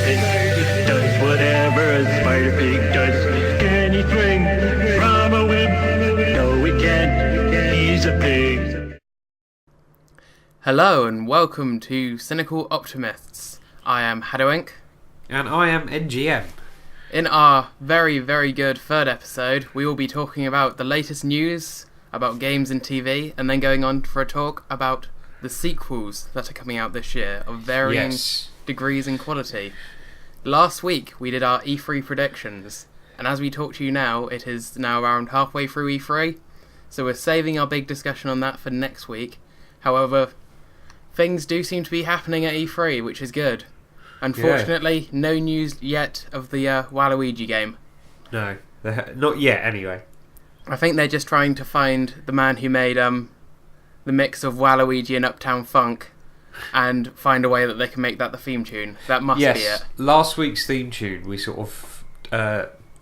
Pig does whatever a Spider Pig does. Can he swing from a web? No, he can't. He's a pig. Hello and welcome to Cynical Optimists. I am haddowinc. And I am NGM. In our very, very good third episode, we will be talking about the latest news about games and TV, and then going on for a talk about the sequels that are coming out this year of varying degrees in quality. Last week we did our E3 predictions, and as we talk to you now, it is now around halfway through E3, so we're saving our big discussion on that for next week. However, things do seem to be happening at E3, which is good. Unfortunately, no news yet of the Waluigi game. No, not yet anyway. I think they're just trying to find the man who made the mix of Waluigi and Uptown Funk and find a way that they can make that the theme tune. That must be it. Last week's theme tune, we sort of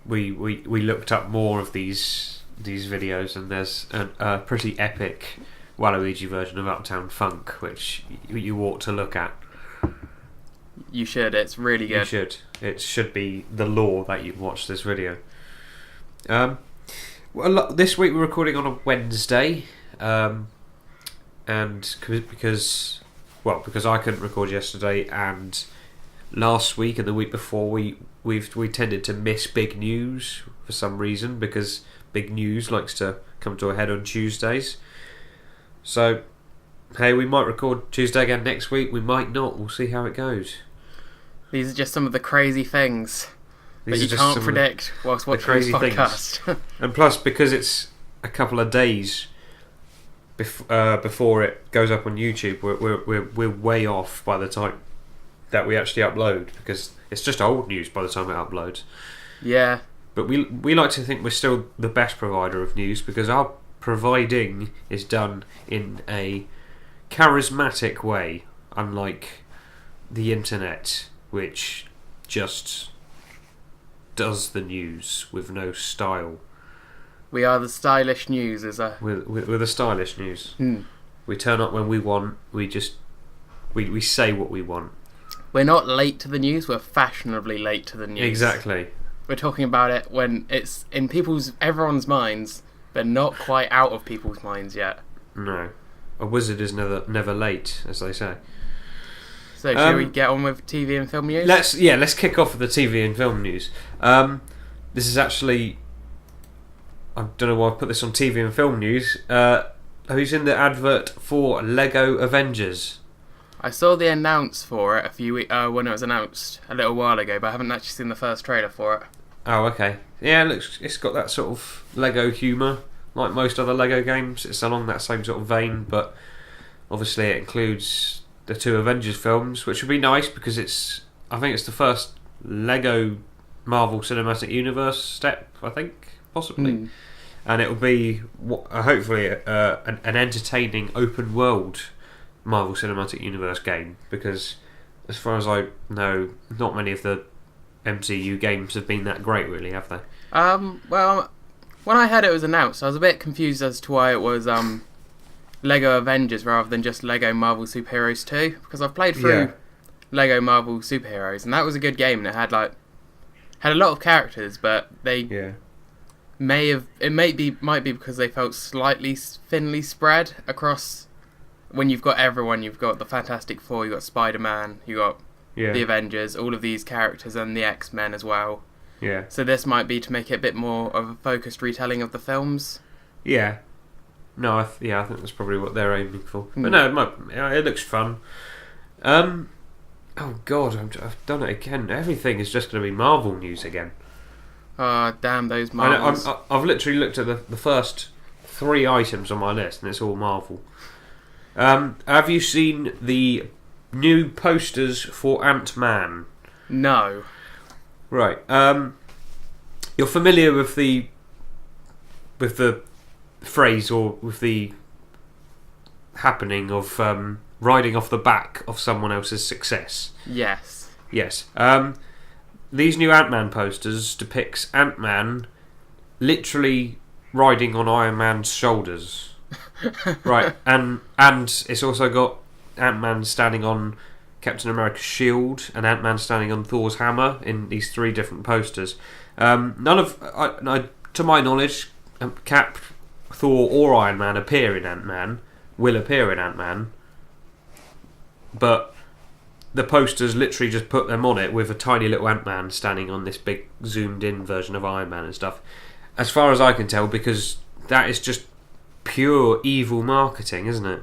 we looked up more of these videos, and there's a pretty epic Waluigi version of Uptown Funk, which you ought to look at. You should. It's really good. You should. It should be the law that you watch this video. Well, this week we're recording on a Wednesday, and because I couldn't record yesterday, and last week and the week before we tended to miss big news for some reason, because big news likes to come to a head on Tuesdays. So, hey, we might record Tuesday again next week. We might not. We'll see how it goes. These are just some of the crazy things that you can't predict whilst watching this podcast. And plus, because it's a couple of days before it goes up on YouTube, we're way off by the time that we actually upload, because it's just old news by the time it uploads. Yeah. But we like to think we're still the best provider of news, because our providing is done in a charismatic way, unlike the internet, which just does the news with no style. We are the stylish news, We're the stylish news. Hmm. We turn up when we want. We say what we want. We're not late to the news. We're fashionably late to the news. Exactly. We're talking about it when it's in everyone's minds, but not quite out of people's minds yet. No, a wizard is never late, as they say. So, shall we get on with TV and film news? Let's kick off with the TV and film news. This is actually, I don't know why I put this on TV and film news. Have you seen the advert for Lego Avengers? I saw the announce for it when it was announced a little while ago, but I haven't actually seen the first trailer for it. Oh, okay. Yeah, it's got that sort of Lego humour, like most other Lego games. It's along that same sort of vein, but obviously it includes the two Avengers films, which would be nice because I think it's the first Lego Marvel Cinematic Universe step, I think, possibly. And it will be hopefully an entertaining open world Marvel Cinematic Universe game, because as far as I know, not many of the MCU games have been that great, really, have they? Well, when I heard it was announced, I was a bit confused as to why it was Lego Avengers rather than just Lego Marvel Superheroes 2, because I've played through Lego Marvel Superheroes, and that was a good game, and it had a lot of characters, but they might be because they felt slightly thinly spread across. When you've got everyone, you've got the Fantastic Four, you've got Spider-Man, you've got the Avengers, all of these characters, and the X-Men as well. Yeah. So this might be to make it a bit more of a focused retelling of the films. Yeah. No, I think that's probably what they're aiming for. But no, it looks fun. Oh God, I've done it again. Everything is just going to be Marvel news again. Damn those Marvels. I've literally looked at the first 3 items on my list, and it's all Marvel. Have you seen the new posters for Antman? No. Right. You're familiar with the phrase, or with the happening of riding off the back of someone else's success? Yes. Yes. These new Ant-Man posters depicts Ant-Man literally riding on Iron Man's shoulders. Right, and it's also got Ant-Man standing on Captain America's shield, and Ant-Man standing on Thor's hammer in these 3 different posters. None of, to my knowledge, Cap, Thor, or Iron Man will appear in Ant-Man, but the posters literally just put them on it with a tiny little Ant-Man standing on this big zoomed-in version of Iron Man and stuff. As far as I can tell, because that is just pure evil marketing, isn't it?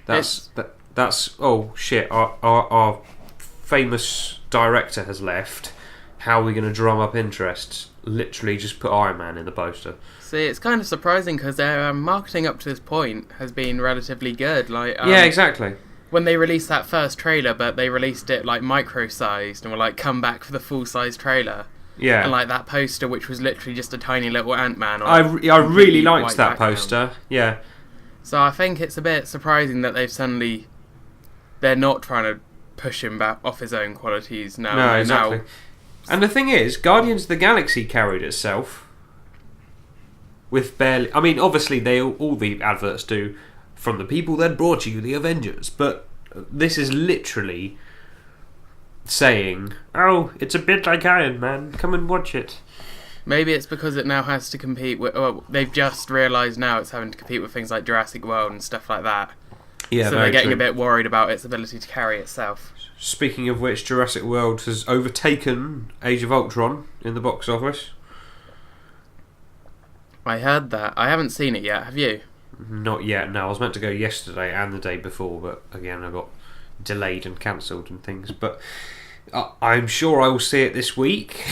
That's oh shit! Our famous director has left. How are we going to drum up interest? Literally, just put Iron Man in the poster. See, it's kind of surprising because their marketing up to this point has been relatively good. Like, yeah, exactly. When they released that first trailer, but they released it like micro-sized and were like, come back for the full-size trailer. Yeah. And like that poster, which was literally just a tiny little Ant-Man. I really liked that poster. Yeah. So I think it's a bit surprising that they're not trying to push him back off his own qualities now. No, exactly. And the thing is, Guardians of the Galaxy carried itself with barely... I mean, obviously, all the adverts do, from the people that brought you the Avengers, but this is literally saying, oh, it's a bit like Iron Man, come and watch it. Maybe it's because it now has to compete with... Well, they've just realised now it's having to compete with things like Jurassic World and stuff like that. Yeah, so they're getting a bit worried about its ability to carry itself. Speaking of which, Jurassic World has overtaken Age of Ultron in the box office. I heard that. I haven't seen it yet, have you? Not yet, no. I was meant to go yesterday and the day before, but again I got delayed and cancelled and things. But I'm sure I will see it this week.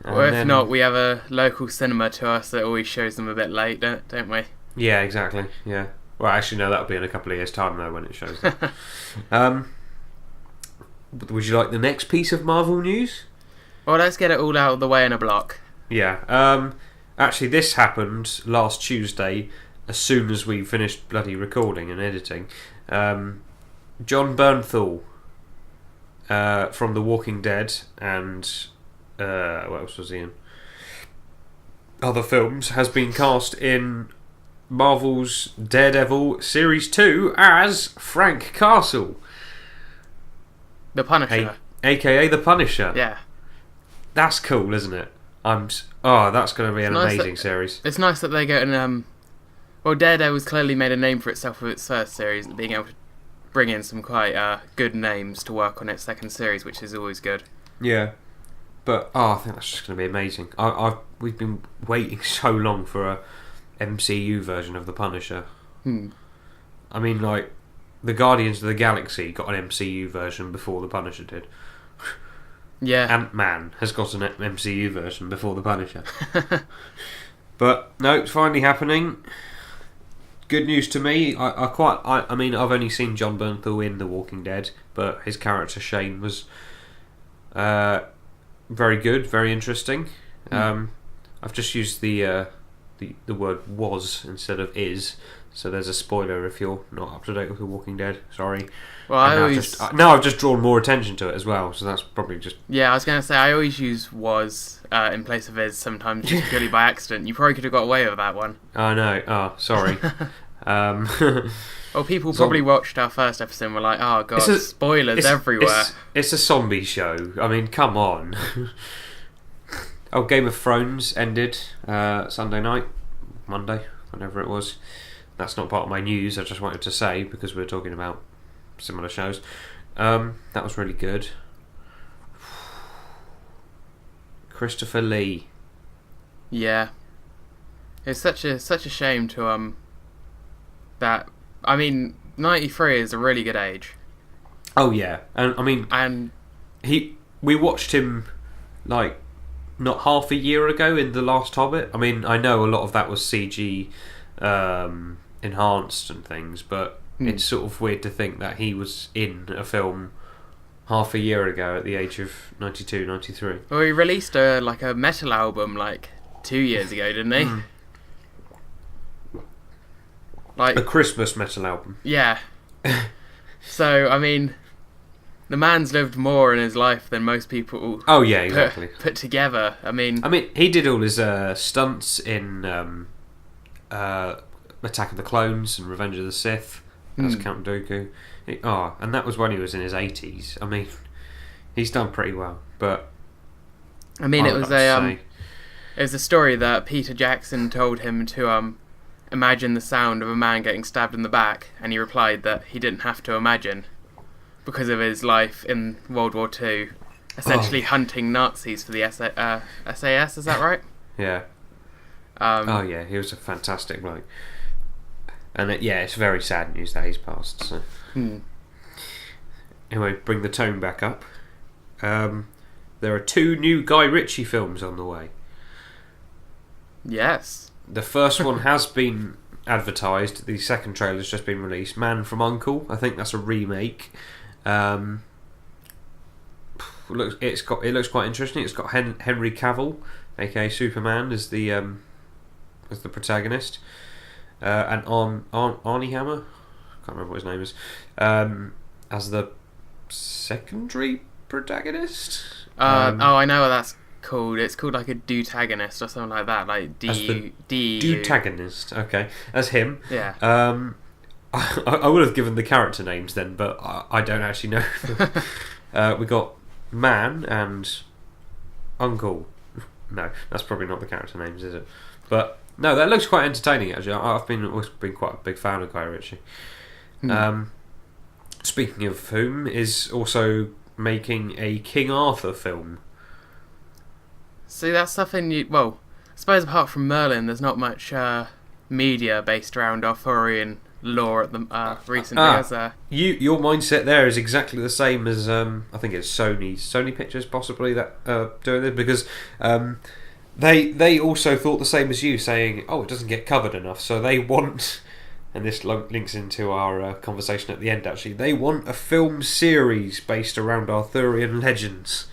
Or if not, we have a local cinema to us that always shows them a bit late, don't we? Yeah, exactly, yeah. Well, actually, no, that'll be in a couple of years' time, though, when it shows that. Would you like the next piece of Marvel news? Well, let's get it all out of the way in a block. Yeah. Actually, this happened last Tuesday, as soon as we finished bloody recording and editing. John Bernthal from The Walking Dead and what else was he in? Other films, has been cast in Marvel's Daredevil Series 2 as Frank Castle. The Punisher. AKA The Punisher. Yeah. That's cool, isn't it? That's going to be an amazing series. It's nice that they get an... Well, Daredevil's clearly made a name for itself with its first series, being able to bring in some quite good names to work on its second series, which is always good. Yeah. But, I think that's just going to be amazing. We've been waiting so long for a MCU version of The Punisher. I mean, like, the Guardians of the Galaxy got an MCU version before The Punisher did. Yeah. Ant-Man has got an MCU version before The Punisher. But, no, it's finally happening. Good news to me. I mean, I've only seen John Bernthal in The Walking Dead, but his character Shane was very good, very interesting. I've just used the word was instead of is, so there's a spoiler if you're not up to date with The Walking Dead. Sorry. Well, I've just drawn more attention to it as well, so that's probably just... Yeah, I was going to say, I always use was in place of is sometimes, just purely by accident. You probably could have got away with that one. I know. Oh, sorry. Well, people probably watched our first episode and were like, oh god, spoilers everywhere. It's a zombie show. I mean, come on. Oh, Game of Thrones ended Sunday night, Monday, whenever it was. That's not part of my news, I just wanted to say, because we're talking about similar shows. That was really good. Christopher Lee. Yeah. It's such a shame to that. I mean, 93 is a really good age. Oh yeah, and I mean, we watched him like not half a year ago in The Last Hobbit. I mean, I know a lot of that was CG enhanced and things, but it's sort of weird to think that he was in a film half a year ago at the age of 92, 93. Well, he released a metal album 2 years ago, didn't he? Like a Christmas metal album. Yeah. So, I mean, the man's lived more in his life than most people. Oh yeah, exactly. Put together. I mean, he did all his stunts in Attack of the Clones and Revenge of the Sith. as Count Dooku. And that was when he was in his 80s. I mean, he's done pretty well, but I mean, it was a story that Peter Jackson told him to imagine the sound of a man getting stabbed in the back, and he replied that he didn't have to imagine because of his life in World War II, essentially hunting Nazis for the SAS. Is that right? Yeah. Yeah, he was a fantastic bloke. And it's very sad news that he's passed. So. Anyway, bring the tone back up. There are 2 new Guy Ritchie films on the way. Yes. The first one has been advertised. The second trailer's just been released. Man from U.N.C.L.E. I think that's a remake. It looks quite interesting. It's got Henry Cavill, aka Superman, as the protagonist, and Arnie Hammer, I can't remember what his name is, as the secondary protagonist. I know what that's called. It's called like a dutagonist or something like that, like Dutagonist. Okay, as him. Yeah. I would have given the character names then, but I don't actually know. We got Man and Uncle. No, that's probably not the character names, is it? But no, that looks quite entertaining. Actually, I've always been quite a big fan of Guy Ritchie. Speaking of whom, is also making a King Arthur film. See, that's something I suppose apart from Merlin, there's not much media based around Arthurian lore at the recently, is there? Your mindset there is exactly the same as I think it's Sony Pictures possibly that doing this, because they also thought the same as you, saying, it doesn't get covered enough, so they want, and this links into our conversation at the end actually, they want a film series based around Arthurian legends.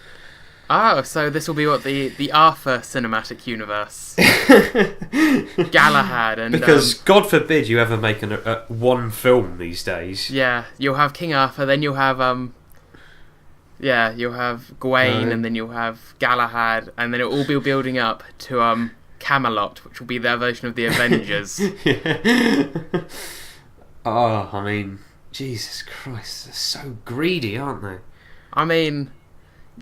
Oh, so this will be what the Arthur cinematic universe, Galahad, and because God forbid you ever make one film these days. Yeah, you'll have King Arthur, then you'll have you'll have Gawain, and then you'll have Galahad, and then it'll all be building up to Camelot, which will be their version of the Avengers. I mean, Jesus Christ, they're so greedy, aren't they? I mean,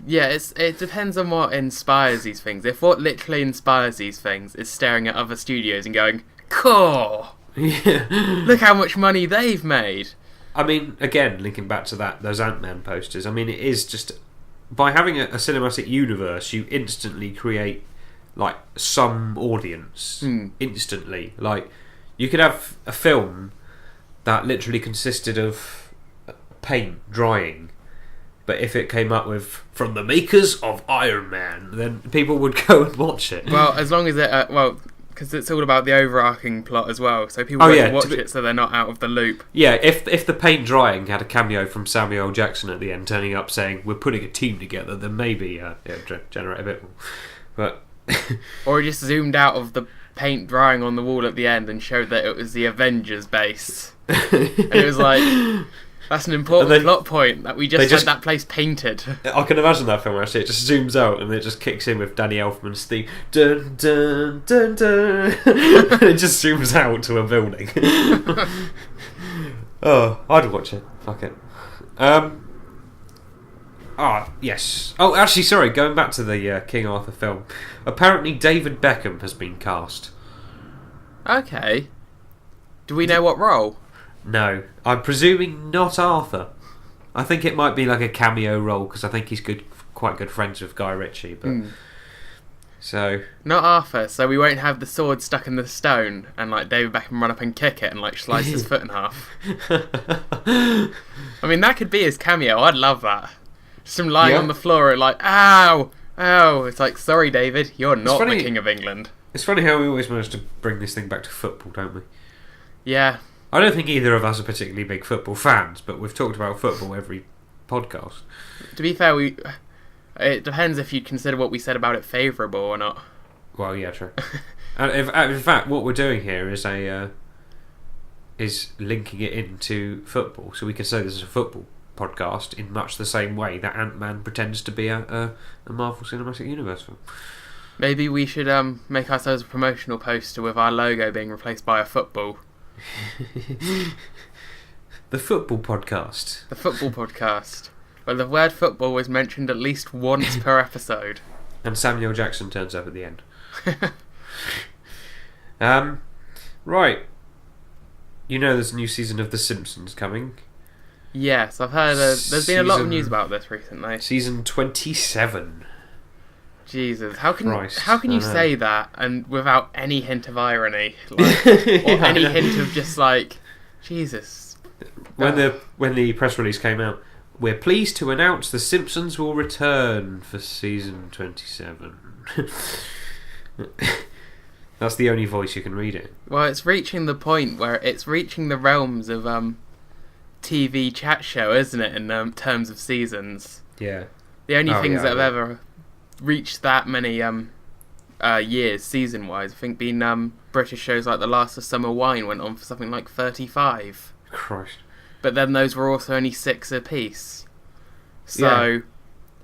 yeah, it depends on what inspires these things. If what literally inspires these things is staring at other studios and going, cool, look how much money they've made. I mean, again, linking back to those Antman posters, I mean, it is just, by having a cinematic universe, you instantly create, like, some audience. Instantly. Like, you could have a film that literally consisted of paint drying, but if it came up with, from the makers of Iron Man, then people would go and watch it. Well, as long as it, because it's all about the overarching plot as well, so people won't watch it so they're not out of the loop. Yeah, if the paint drying had a cameo from Samuel L. Jackson at the end, turning up saying, we're putting a team together, then maybe generate a bit more. But or he just zoomed out of the paint drying on the wall at the end and showed that it was the Avengers base. And it was like, that's an important plot point, that we just had that place painted. I can imagine that film actually. It just zooms out and it just kicks in with Danny Elfman's theme. Dun, dun, dun, dun. It just zooms out to a building. I'd watch it. Fuck it. Yes. Oh, actually, sorry. Going back to the King Arthur film. Apparently, David Beckham has been cast. Okay. Do we know what role? No, I'm presuming not Arthur. I think it might be like a cameo role because I think he's quite good friends with Guy Ritchie. But so not Arthur. So we won't have the sword stuck in the stone and like David Beckham run up and kick it and like slice his foot in half. I mean, that could be his cameo. I'd love that. Just him lying on the floor and like, ow, ow. It's like, sorry, David, you're not the King of England. It's funny how we always manage to bring this thing back to football, don't we? Yeah. I don't think either of us are particularly big football fans, but we've talked about football every podcast. To be fair, it depends if you consider what we said about it favourable or not. Well, yeah, true. And in fact, what we're doing here is is linking it into football, so we can say this is a football podcast in much the same way that Ant-Man pretends to be a Marvel Cinematic Universe film. Maybe we should make ourselves a promotional poster with our logo being replaced by a football. The football podcast. The football podcast, where the word football was mentioned at least once per episode. And Samuel Jackson turns up at the end. Right. You know there's a new season of The Simpsons coming. Yes, I've heard. There's been a lot of news about this recently. Season 27. Jesus, how can Christ, you say that and without any hint of irony, like, or any hint of just like, Jesus? When the press release came out, we're pleased to announce The Simpsons will return for season 27. That's the only voice you can read it. Well, it's reaching the point where it's reaching the realms of TV chat show, isn't it? In terms of seasons, Yeah. the only things that have ever reached that many years season wise, I think, been British shows like The Last of Summer Wine went on for something like 35. Christ. But then those were also only 6 apiece. So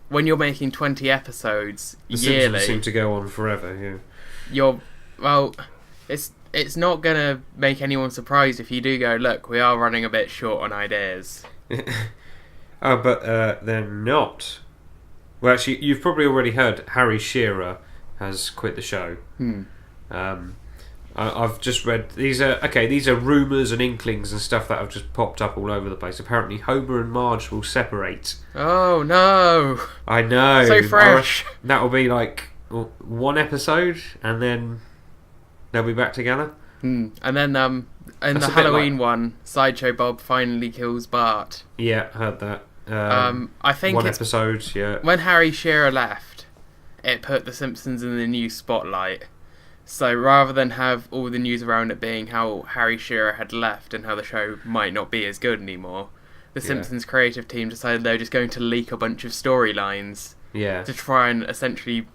when you're making 20 episodes The yearly, Simpsons seem to go on forever. Yeah. It's not gonna make anyone surprised if you do go, look, we are running a bit short on ideas. Oh, but they're not. Well, actually, you've probably already heard Harry Shearer has quit the show. I've just read these are rumours and inklings and stuff that have just popped up all over the place. Apparently, Homer and Marge will separate. Oh no! I know. So fresh. That'll be like one episode, and then they'll be back together. And then in That's the a bit Halloween like- one, Sideshow Bob finally kills Bart. Yeah, heard that. I think one it's episode. Yeah. when Harry Shearer left, it put The Simpsons in the new spotlight. So rather than have all the news around it being how Harry Shearer had left and how the show might not be as good anymore, the Simpsons creative team decided they were just going to leak a bunch of storylines Yeah. to try and essentially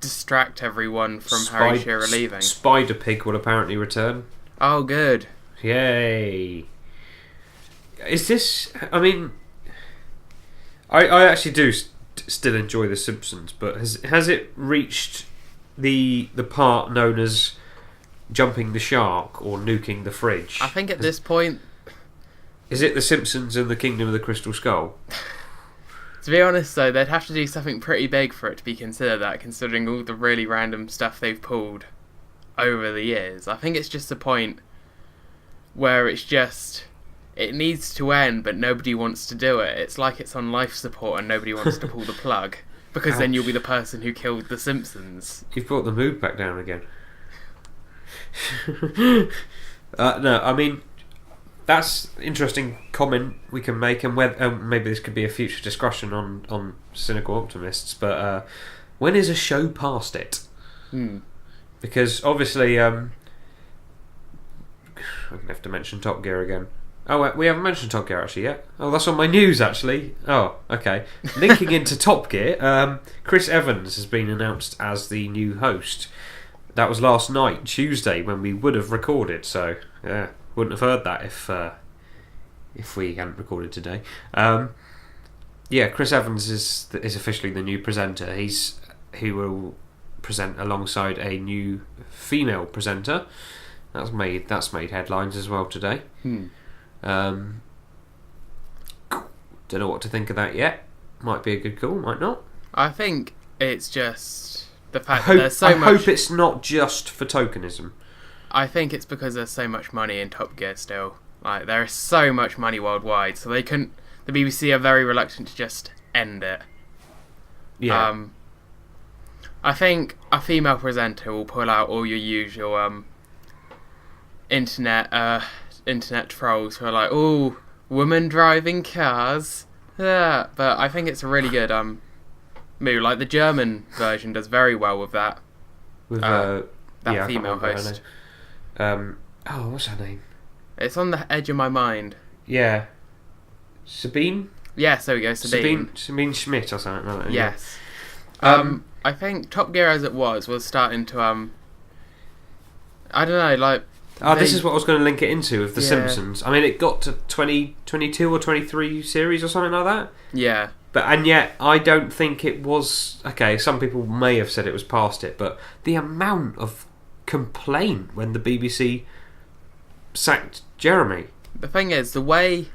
distract everyone from Harry Shearer leaving. Spider Pig will apparently return. Oh, good. Yay! Is this? I mean, I actually do still enjoy The Simpsons, but has it reached the part known as jumping the shark or nuking the fridge? I think at this point, Is it The Simpsons and the Kingdom of the Crystal Skull? to be honest though, they'd have to do something pretty big for it to be considered that, considering all the really random stuff they've pulled over the years. I think it's just a point where it's just, it needs to end, but nobody wants to do it. It's like it's on life support and nobody wants to pull the plug, because then you'll be the person who killed The Simpsons. You've brought the mood back down again. No, I mean, that's interesting comment we can make, and whether maybe this could be a future discussion on Cynical Optimists. But when is a show past it? Because obviously, I'm gonna have to mention Top Gear again. Oh, we haven't mentioned Top Gear actually yet. Oh, that's on my news actually. Oh, okay. Linking into Top Gear, Chris Evans has been announced as the new host. That was last night, Tuesday, when we would have recorded. So, yeah, wouldn't have heard that if we hadn't recorded today. Yeah, Chris Evans is officially the new presenter. He will present alongside a new female presenter. That's made headlines as well today. Don't know what to think of that yet. Might be a good call, might not. I think it's just the fact that there's so much. I hope it's not just for tokenism. I think it's because there's so much money in Top Gear still. Like, there is so much money worldwide, so they couldn't. The BBC are very reluctant to just end it. Yeah. I think a female presenter will pull out all your usual internet trolls who are like, "Oh, women driving cars." Yeah, but I think it's a really good move. Like, the German version does very well with that. With that yeah, female host. What's her name? It's on the edge of my mind. Yeah. Sabine? Yes, there we go, Sabine. Sabine Schmidt or something like that. Yes. Yeah. I think Top Gear as it was starting to I don't know, like. This is what I was going to link it into with The Yeah. Simpsons. I mean, it got to 22 or 23 series or something like that. Yeah. And yet, I don't think it was... Okay, some people may have said it was past it, but the amount of complaint when the BBC sacked Jeremy. the thing is, the way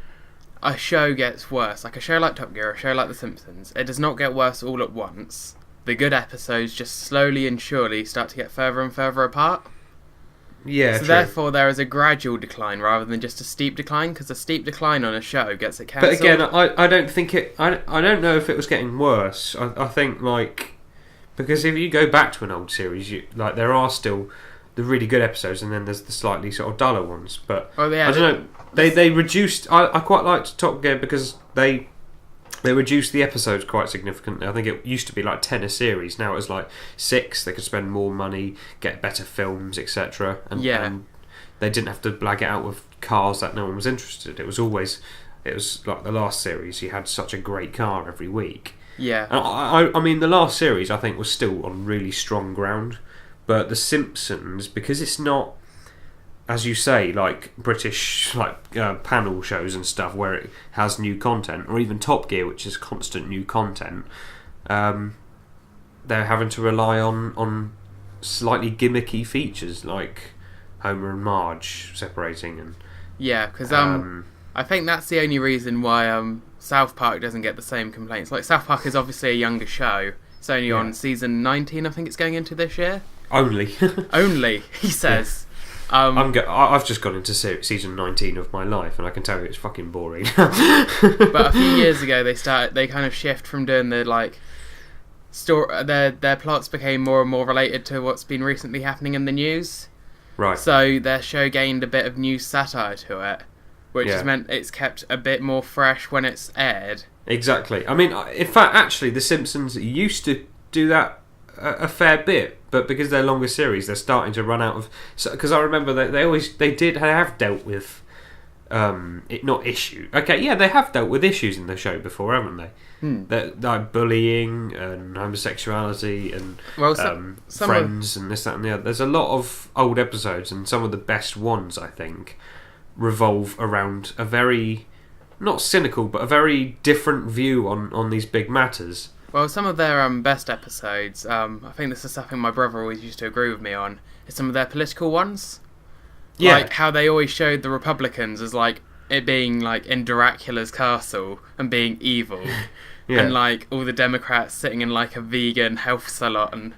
a show gets worse, like a show like Top Gear, a show like The Simpsons, it does not get worse all at once. The good episodes just slowly and surely start to get further and further apart. Yeah, So true. therefore there is a gradual decline rather than just a steep decline, because a steep decline on a show gets it cancelled. But again, I don't think it... I don't know if it was getting worse. I think, like... Because if you go back to an old series, there are still the really good episodes, and then there's the slightly sort of duller ones. But I don't know. They reduced... I quite liked Top Gear because they reduced the episodes quite significantly. I think it used to be like 10 a series. Now it's like 6. They could spend more money, get better films, etc. And they didn't have to blag it out with cars that no one was interested. It was like the last series. You had such a great car every week. Yeah. And I mean, the last series I think was still on really strong ground. But The Simpsons, because it's not, as you say, like British panel shows and stuff where it has new content, or even Top Gear, which is constant new content, they're having to rely on slightly gimmicky features like Homer and Marge separating, and because I think that's the only reason why South Park doesn't get the same complaints. Like, South Park is obviously a younger show. It's only on season 19, I think it's going into this year. Only, he says. I've just gone into season 19 of my life, and I can tell you it's fucking boring. But a few years ago, they kind of shift from doing the their plots became more and more related to what's been recently happening in the news. Right. So their show gained a bit of news satire to it, which has meant it's kept a bit more fresh when it's aired. Exactly. I mean, in fact, actually, The Simpsons used to do that a fair bit, but because they're longer series, they're starting to run out of. Because I remember that they have dealt with not issue. Okay, yeah, they have dealt with issues in the show before, haven't they? Like bullying and homosexuality and friends and this, that, and the other. There's a lot of old episodes, and some of the best ones, I think, revolve around a very, not cynical, but a very different view on these big matters. Well, some of their best episodes, I think this is something my brother always used to agree with me on, is some of their political ones. Yeah. Like how they always showed the Republicans as like it being like in Dracula's castle and being evil. And like all the Democrats sitting in like a vegan health salon and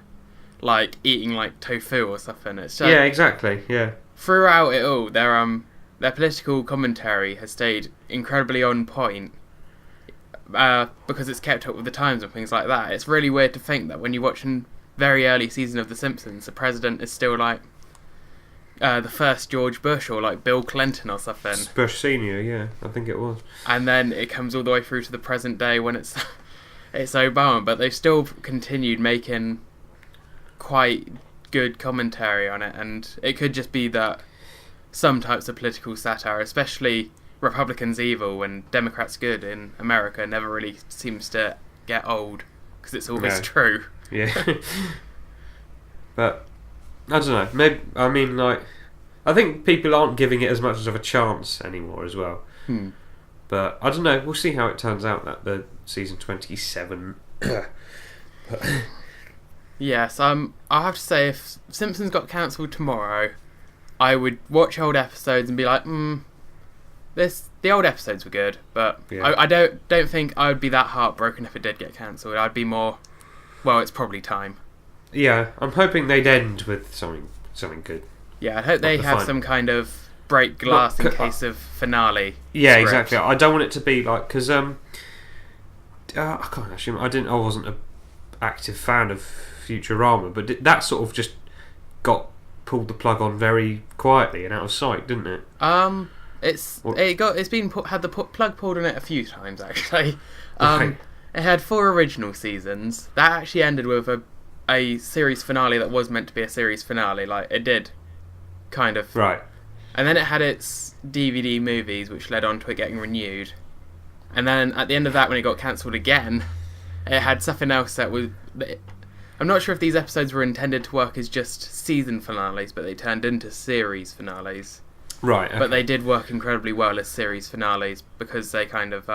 like eating like tofu or something. It's just, exactly. Yeah. Throughout it all, their political commentary has stayed incredibly on point. Because it's kept up with the times and things like that. It's really weird to think that when you're watching very early season of The Simpsons, the president is still like the first George Bush or like Bill Clinton or something. Bush Senior, yeah, I think it was. And then it comes all the way through to the present day when it's Obama, but they've still continued making quite good commentary on it, and it could just be that some types of political satire, especially Republicans evil and Democrats good in America, never really seems to get old because it's always true. Yeah. But I don't know. Maybe I think people aren't giving it as much of a chance anymore as well. But I don't know. We'll see how it turns out at the season 27. Yes. I'll have to say, if Simpsons got cancelled tomorrow, I would watch old episodes and be like, the old episodes were good, but I don't think I would be that heartbroken if it did get cancelled. I'd be more, well, it's probably time. Yeah, I'm hoping they'd end with something good. Yeah, I hope they have some kind of break glass in case of finale. Yeah, script. Exactly. I don't want it to be like, because I can't actually. I wasn't an active fan of Futurama, but that sort of just got pulled the plug on very quietly and out of sight, didn't it? Had the plug pulled on it a few times actually. Right. It had 4 original seasons. That actually ended with a series finale that was meant to be a series finale. Like it did, kind of. Right. And then it had its DVD movies, which led on to it getting renewed. And then at the end of that, when it got cancelled again, it had something else that was. I'm not sure if these episodes were intended to work as just season finales, but they turned into series finales. Right. Okay. But they did work incredibly well as series finales because they kind of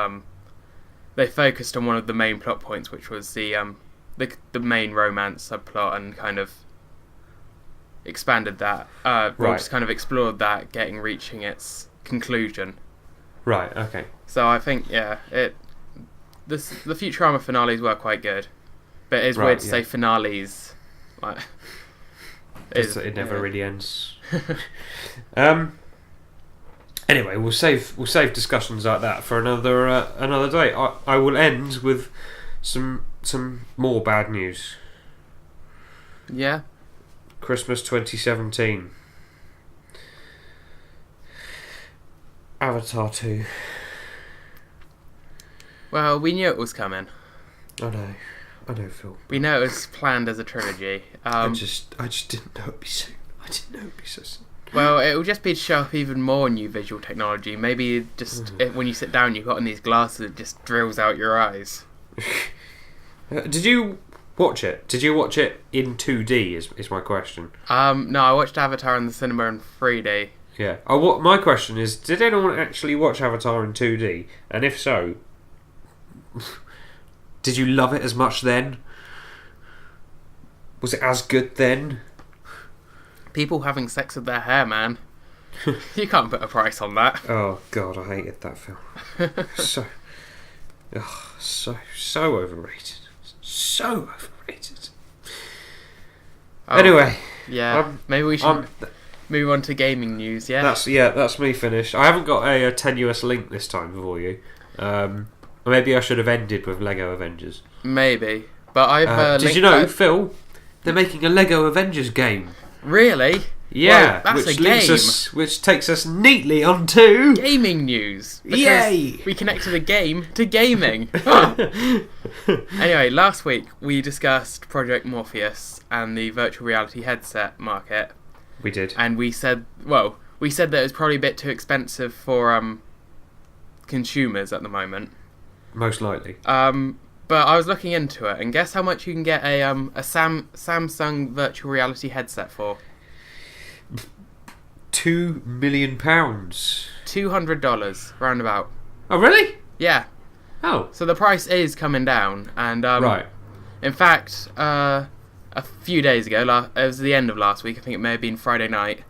they focused on one of the main plot points, which was the main romance subplot, and kind of expanded that. Right. Just kind of explored that, reaching its conclusion. Right. Okay. So I think the Futurama finales were quite good, but it's Right, weird to yeah. say finales. Like, It never really ends. Anyway, we'll save discussions like that for another day. I will end with some more bad news. Yeah. Christmas 2017. Avatar 2. Well, we knew it was coming. I know, Phil. We know it was planned as a trilogy. I just didn't know it'd be so. I didn't know it'd be so soon. Well, it will just be to show up even more new visual technology. Maybe just when you sit down, you've got on these glasses, it just drills out your eyes. Did you watch it? Did you watch it in 2D? Is my question. No, I watched Avatar in the cinema in 3D. Yeah. My question is, did anyone actually watch Avatar in 2D? And if so, did you love it as much then? Was it as good then? People having sex with their hair, man. You can't put a price on that. Oh God, I hated that film. So overrated. So overrated. Oh, Anyway, yeah, maybe we should move on to gaming news. Yeah, that's me finished. I haven't got a tenuous link this time for you. Maybe I should have ended with Lego Avengers. maybe. But I've did you know, Phil? They're making a Lego Avengers game. Really? Yeah, Well, that's which a game. which takes us neatly onto Gaming news. Because Yay! We connected a game to gaming. Anyway, last week we discussed Project Morpheus and the virtual reality headset market. We did. And we said that it was probably a bit too expensive for consumers at the moment. Most likely. But I was looking into it, and guess how much you can get a Samsung virtual reality headset for? £2 million. $200, roundabout. Oh, really? Yeah. Oh, So the price is coming down, and right. in fact, a few days ago, it was the end of last week. I think it may have been Friday night.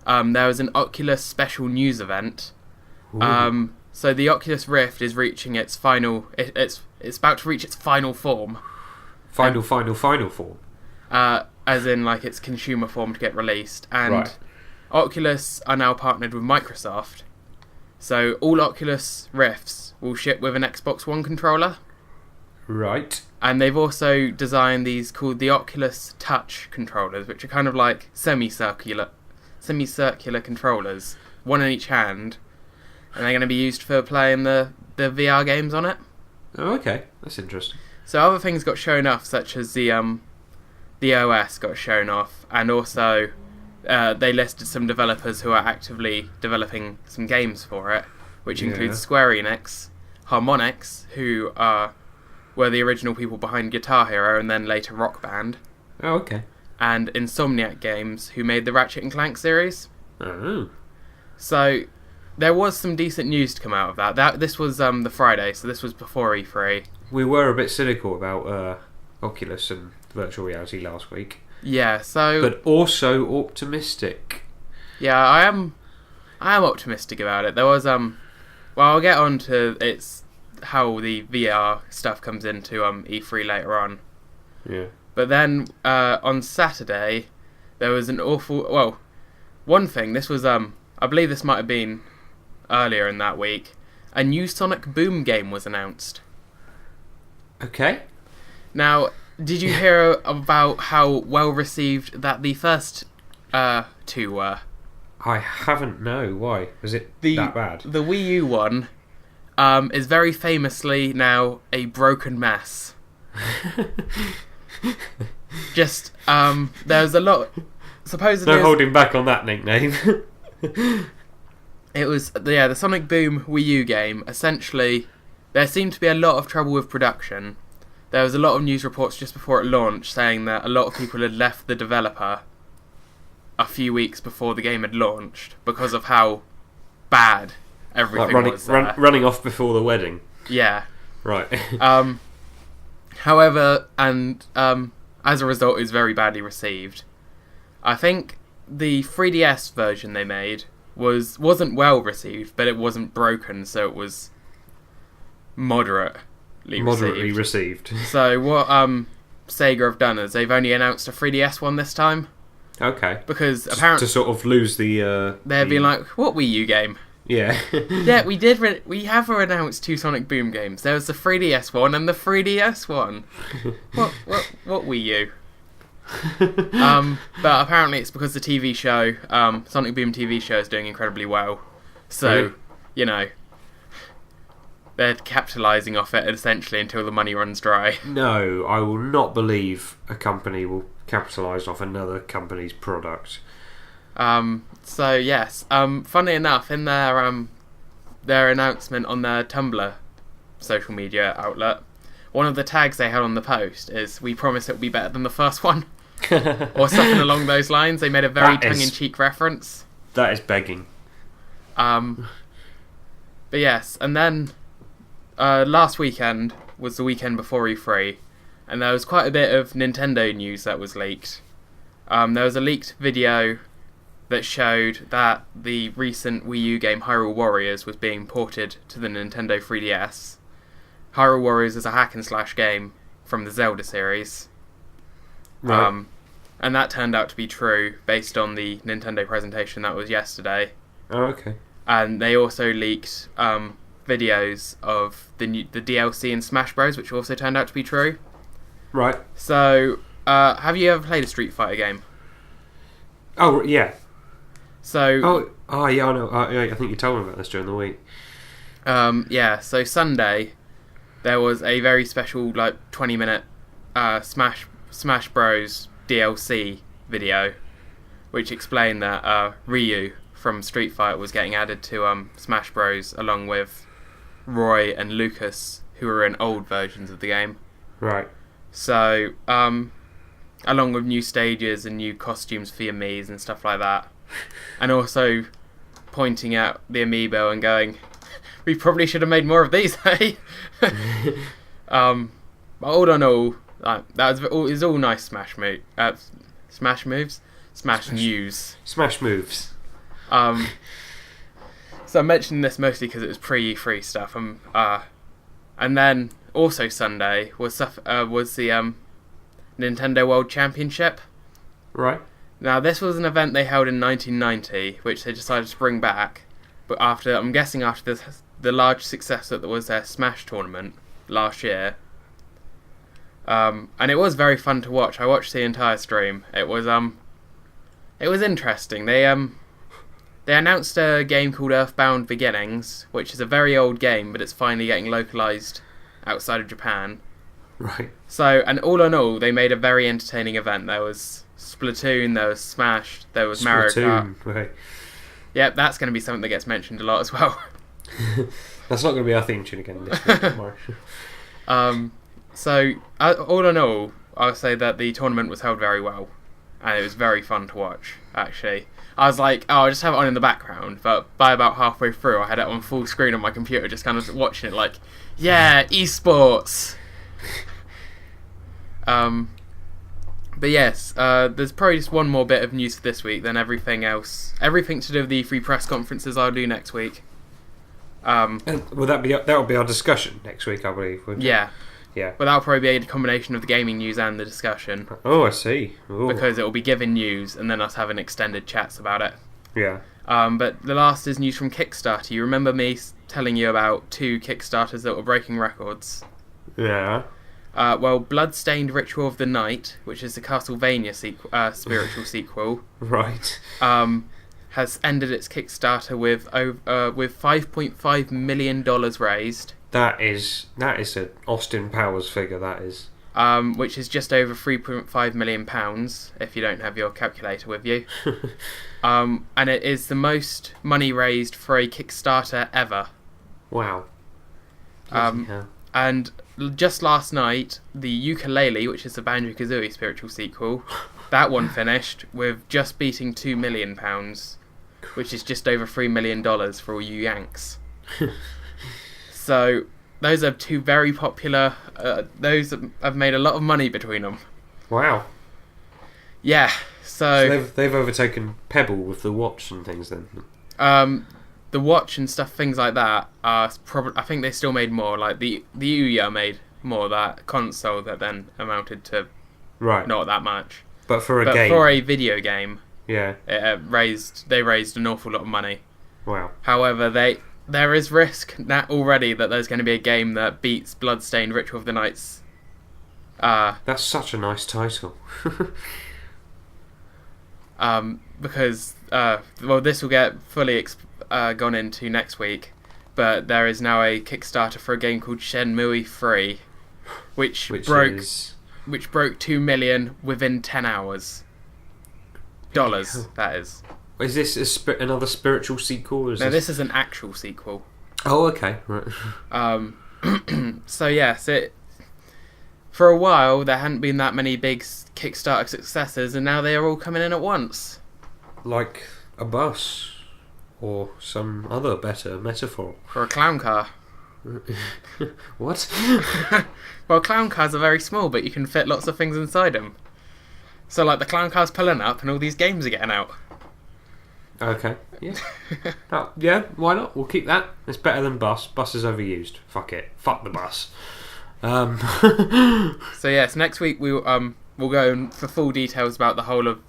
There was an Oculus special news event. Ooh. So the Oculus Rift is reaching its final. It's about to reach its final form. Final form. As in, like, its consumer form to get released. And Right. Oculus are now partnered with Microsoft. So all Oculus Rifts will ship with an Xbox One controller. Right. And they've also designed these called the Oculus Touch controllers, which are kind of like semicircular controllers, one in each hand. And they're going to be used for playing the VR games on it. Oh, okay. That's interesting. So other things got shown off, such as the OS got shown off, and also they listed some developers who are actively developing some games for it, which includes Square Enix, Harmonix, who were the original people behind Guitar Hero and then later Rock Band, Oh, okay. and Insomniac Games, who made the Ratchet & Clank series. Oh. So there was some decent news to come out of that. This was the Friday, so this was before E3. We were a bit cynical about Oculus and virtual reality last week, Yeah, so but also optimistic. yeah, I am optimistic about it. There was well, I'll get on to how the VR stuff comes into E3 later on. Yeah. But then on Saturday there was one thing. This was I believe this might have been earlier in that week. A new Sonic Boom game was announced. Okay. Now, did you hear about how well received that the first two were? I haven't. No. Why? Was it that bad? The Wii U one is very famously now a broken mess. Just there's a lot. Supposedly, No holding back on that nickname. it was the Sonic Boom Wii U game. Essentially, there seemed to be a lot of trouble with production. There was a lot of news reports just before it launched saying that a lot of people had left the developer a few weeks before the game had launched because of how bad everything was. Running off before the wedding. Yeah. Right. However, and as a result, it was very badly received. I think the 3DS version they made wasn't well received, but it wasn't broken, so it was moderately received. So what Sega have done is they've only announced a 3DS one this time. Okay. Because apparently to sort of lose the they've been like, what Wii U game? Yeah. Yeah, we did. We have announced 2 Sonic Boom games. There was the 3DS one and the 3DS one. What Wii U? But apparently it's because the TV show, Sonic Boom TV show, is doing incredibly well. So, Really? you know, they're capitalising off it essentially until the money runs dry. No, I will not believe a company will capitalise off another company's product. So yes, funnily enough, in their announcement on their Tumblr social media outlet, one of the tags they had on the post is "We promise it will be better than the first one," or something along those lines. They made a very tongue-in-cheek reference. That is begging. But yes, and then last weekend was the weekend before E3, and there was quite a bit of Nintendo news that was leaked. There was a leaked video that showed that the recent Wii U game Hyrule Warriors was being ported to the Nintendo 3DS. Hyrule Warriors is a hack and slash game from the Zelda series. Right. And that turned out to be true based on the Nintendo presentation that was yesterday. Oh, okay. And they also leaked videos of the DLC in Smash Bros, which also turned out to be true. Right. So, have you ever played a Street Fighter game? Oh, yeah. So, yeah, I know. I think you told me about this during the week. yeah, so Sunday, there was a very special, 20-minute Smash Bros DLC video, which explained that Ryu from Street Fighter was getting added to Smash Bros along with Roy and Lucas, who were in old versions of the game. Right. So, along with new stages and new costumes for your Miis and stuff like that. And also pointing out the amiibo and going, we probably should have made more of these, hey? But all in all, that was all nice Smash moves. Smash news. Smash moves. So I mentioned this mostly because it was pre-E3 stuff. And then also Sunday was the Nintendo World Championship. Right. Now this was an event they held in 1990, which they decided to bring back. But I'm guessing after the large success that there was their Smash tournament last year. And it was very fun to watch. I watched the entire stream. It was interesting. They announced a game called Earthbound Beginnings, which is a very old game, but it's finally getting localized outside of Japan. Right. So, and all in all, they made a very entertaining event. There was Splatoon, there was Smash, there was Mario Kart. Right. Yep, that's going to be something that gets mentioned a lot as well. That's not going to be our theme tune again this week, don't worry. So, all in all, I'll say that the tournament was held very well, and it was very fun to watch, actually. I was like, I'll just have it on in the background, but by about halfway through, I had it on full screen on my computer, just kind of watching it like, yeah, esports! But yes, there's probably just one more bit of news for this week, then everything else, everything to do with the E3 press conferences I'll do next week. And that'll be our discussion next week, I believe. Yeah. Yeah. But that'll probably be a combination of the gaming news and the discussion. Oh, I see. Ooh. Because it will be given news and then us having extended chats about it. Yeah. But the last is news from Kickstarter. You remember me telling you about 2 Kickstarters that were breaking records? Yeah. Well, Bloodstained Ritual of the Night, which is the Castlevania spiritual sequel, Right. has ended its Kickstarter with $5.5 million raised. That is an Austin Powers figure, that is. Which is just over £3.5 million, if you don't have your calculator with you. And it is the most money raised for a Kickstarter ever. Wow. Yeah. And just last night, the Ukulele, which is the Banjo-Kazooie spiritual sequel, that one finished with just beating £2 million, which is just over $3 million for all you Yanks. So, those are 2 very popular... those have made a lot of money between them. Wow. Yeah, so they've overtaken Pebble with the watch and things then. The watch and stuff, things like that, are probably. I think they still made more. Like the Ouya made more. That console that then amounted to Right. not that much. But for a But game. for a video game, Yeah. they raised an awful lot of money. Wow. However, there is risk that already that there's going to be a game that beats Bloodstained Ritual of the Nights. That's such a nice title. Because this will get fully gone into next week, but there is now a Kickstarter for a game called Shenmue 3, which broke 2 million within 10 hours. Dollars, that is. Is this another spiritual sequel? Or is No, this is an actual sequel. Oh, okay. Right. So yes, for a while there hadn't been that many big Kickstarter successes, and now they are all coming in at once. Like a bus, or some other better metaphor. For a clown car. What? Well, clown cars are very small, but you can fit lots of things inside them. So, like, the clown car's pulling up, and all these games are getting out. Okay. Yeah. Oh, yeah. Why not? We'll keep that. It's better than bus. Bus is overused. Fuck it. Fuck the bus. So yes, next week we'll go for full details about the whole of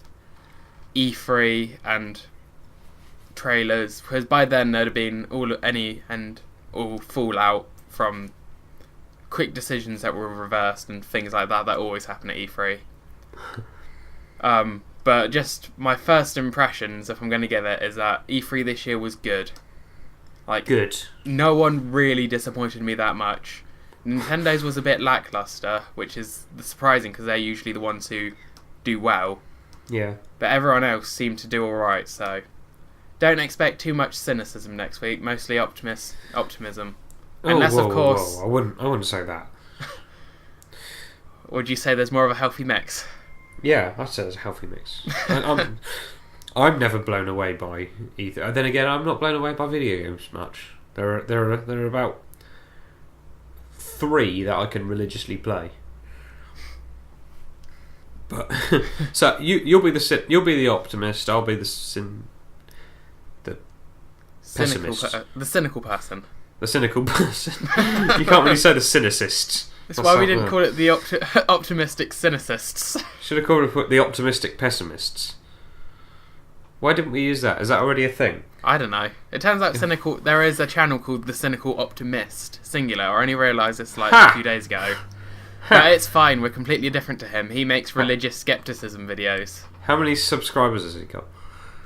E3 and trailers, because by then there'd have been all fallout from quick decisions that were reversed and things like that always happen at E3. But just my first impressions, if I'm going to give it, is that E3 this year was good. Like, good. No one really disappointed me that much. Nintendo's was a bit lackluster, which is surprising because they're usually the ones who do well. Yeah. But everyone else seemed to do alright, so don't expect too much cynicism next week, mostly optimism. Unless, of course... I wouldn't say that. Would you say there's more of a healthy mix? Yeah, I'd say there's a healthy mix. I'm never blown away by either. Then again, I'm not blown away by video games much. There are about 3 that I can religiously play. But so you'll be the optimist. I'll be the pessimist. The cynical person. The cynical person. You can't really say the cynicists. That's why we didn't call it the optimistic cynicists. Should have called it the optimistic pessimists. Why didn't we use that? Is that already a thing? I don't know. It turns out there is a channel called the Cynical Optimist, singular. I only realised this a few days ago. But it's fine, we're completely different to him. He makes religious skepticism videos. How many subscribers has he got?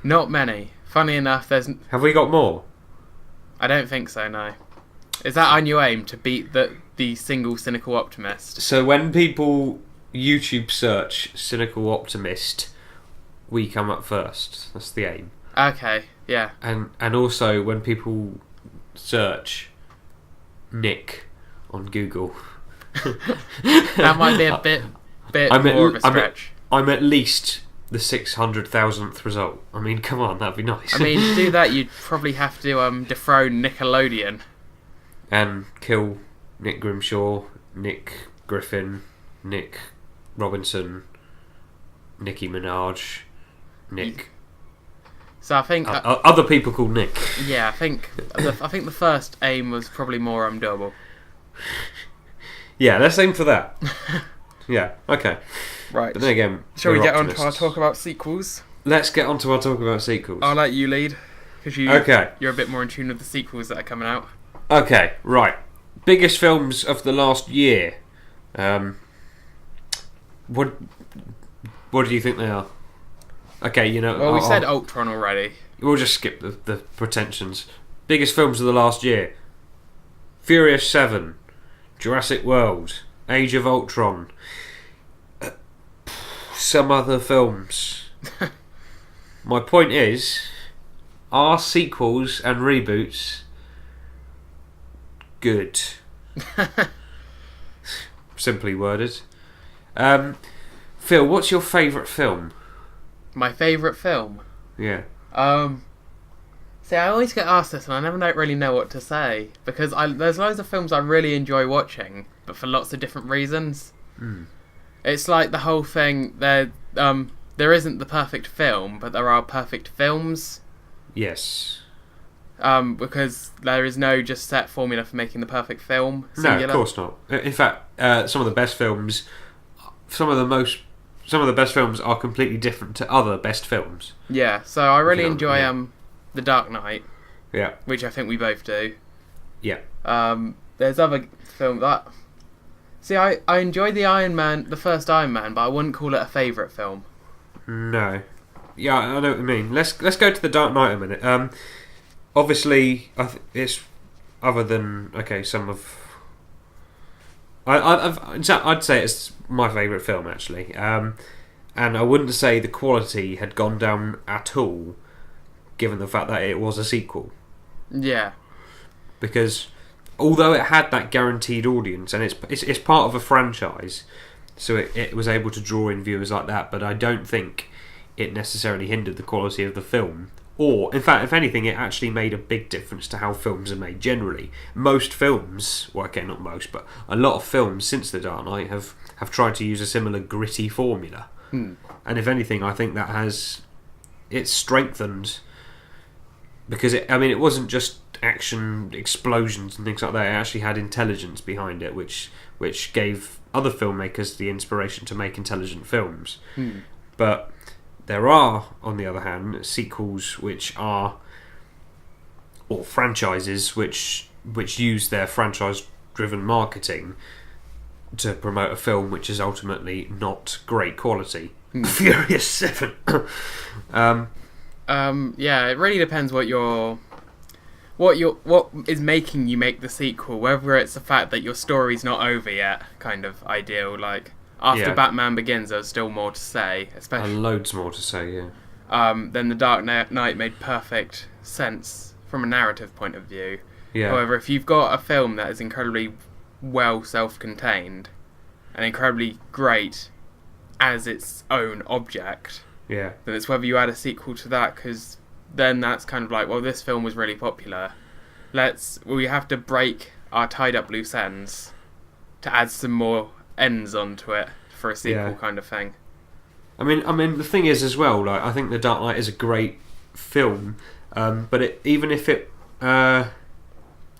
Not many. Funny enough, Have we got more? I don't think so, no. Is that our new aim, to beat the single Cynical Optimist? So when people YouTube search Cynical Optimist, we come up first. That's the aim. Okay, yeah. And also when people search Nick on Google, that might be a bit more of a stretch. I'm at least the 600,000th result. I mean, come on, that'd be nice. I mean, to do that, you'd probably have to dethrone Nickelodeon. And kill Nick Grimshaw, Nick Griffin, Nick Robinson, Nicki Minaj, Nick. So I think other people called Nick. Yeah, I think the first aim was probably more doable. Yeah, let's aim for that. Yeah, okay. Right. But then again, shall we get on to optimists. our talk about sequels? Let's get on to our talk about sequels. I'll let you lead, because you're a bit more in tune with the sequels that are coming out. Okay, right. Biggest films of the last year. What do you think they are? Okay, Well, we said Ultron already. We'll just skip the pretensions. Biggest films of the last year. Furious 7, Jurassic World, Age of Ultron, some other films. My point is, are sequels and reboots good? Simply worded. Phil, what's your favourite film? My favourite film? Yeah. See, I always get asked this and I never really know what to say, because there's loads of films I really enjoy watching, but for lots of different reasons. It's like the whole thing, there isn't the perfect film, but there are perfect films. Yes. because there is no just set formula for making the perfect film. No, Singular. of course not. In fact, some of the best films, some of the best films are completely different to other best films. Yeah, so I really enjoy yeah. The Dark Knight, Yeah, which I think we both do. yeah. There's other films that... See, I enjoyed the first Iron Man, but I wouldn't call it a favourite film. No. Yeah, I know what you mean. Let's go to The Dark Knight a minute. Obviously, it's other than some of. I'd say it's my favourite film actually, and I wouldn't say the quality had gone down at all, given the fact that it was a sequel. Yeah, because although it had that guaranteed audience, and it's part of a franchise, so it was able to draw in viewers like that, but I don't think it necessarily hindered the quality of the film. Or, in fact, if anything, it actually made a big difference to how films are made generally. Most films, well, okay, not most, but a lot of films since The Dark Knight have tried to use a similar gritty formula. And if anything, I think it's strengthened, because it wasn't just action, explosions and things like that. It actually had intelligence behind it, which gave other filmmakers the inspiration to make intelligent films. But there are, on the other hand, sequels or franchises which use their franchise-driven marketing to promote a film which is ultimately not great quality. Furious 7. Yeah, it really depends what is making you make the sequel. Whether it's the fact that your story's not over yet, kind of ideal. Like after Batman Begins, there's still more to say, especially loads more to say. Yeah. Then The Dark Knight made perfect sense from a narrative point of view. Yeah. However, if you've got a film that is incredibly well self-contained and incredibly great as its own object, Yeah. then it's whether you add a sequel to that, because then that's kind of like, well, this film was really popular. We have to break our tied up loose ends to add some more ends onto it for a sequel kind of thing. I mean, the thing is as well, like, I think The Dark Knight is a great film, but even if it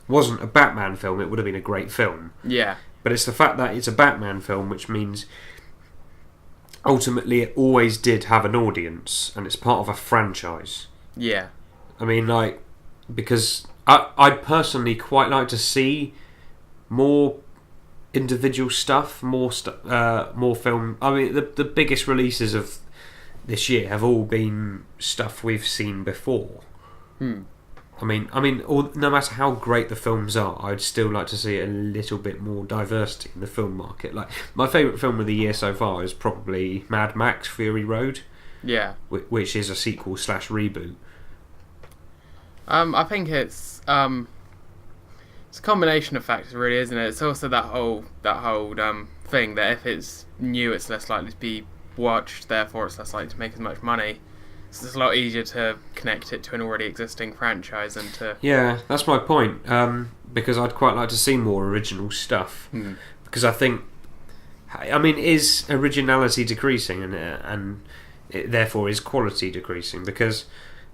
wasn't a Batman film, it would have been a great film. Yeah. But it's the fact that it's a Batman film, which means ultimately it always did have an audience, and it's part of a franchise. Yeah. I mean, like, because I'd personally quite like to see more individual stuff, more film. I mean, the biggest releases of this year have all been stuff we've seen before. I mean, no matter how great the films are, I'd still like to see a little bit more diversity in the film market. Like, my favourite film of the year so far is probably Mad Max: Fury Road. Yeah. Which is a sequel / reboot. I think it's a combination of factors, really, isn't it? It's also that whole thing that if it's new, it's less likely to be watched, therefore it's less likely to make as much money. So it's a lot easier to connect it to an already existing franchise and to... Yeah, that's my point. Because I'd quite like to see more original stuff. Because I think... is originality decreasing and it therefore is quality decreasing? Because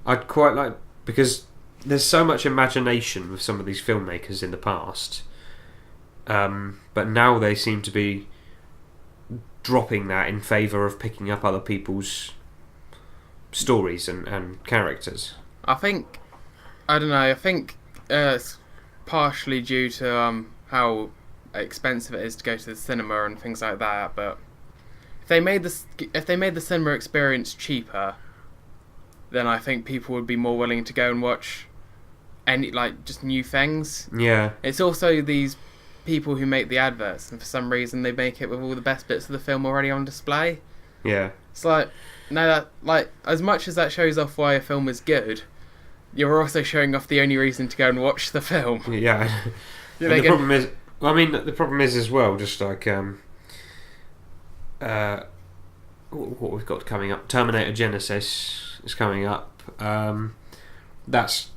I'd quite like... Because there's so much imagination with some of these filmmakers in the past. But now they seem to be dropping that in favour of picking up other people's stories and characters. I think it's partially due to how expensive it is to go to the cinema and things like that, but if they made the cinema experience cheaper, then I think people would be more willing to go and watch just new things. Yeah. It's also these people who make the adverts, and for some reason they make it with all the best bits of the film already on display. Yeah. It's like, no, as much as that shows off why a film is good, you're also showing off the only reason to go and watch the film. Yeah. The problem is, the problem is as well, just like what we've got coming up, Terminator Genesis is coming up. That's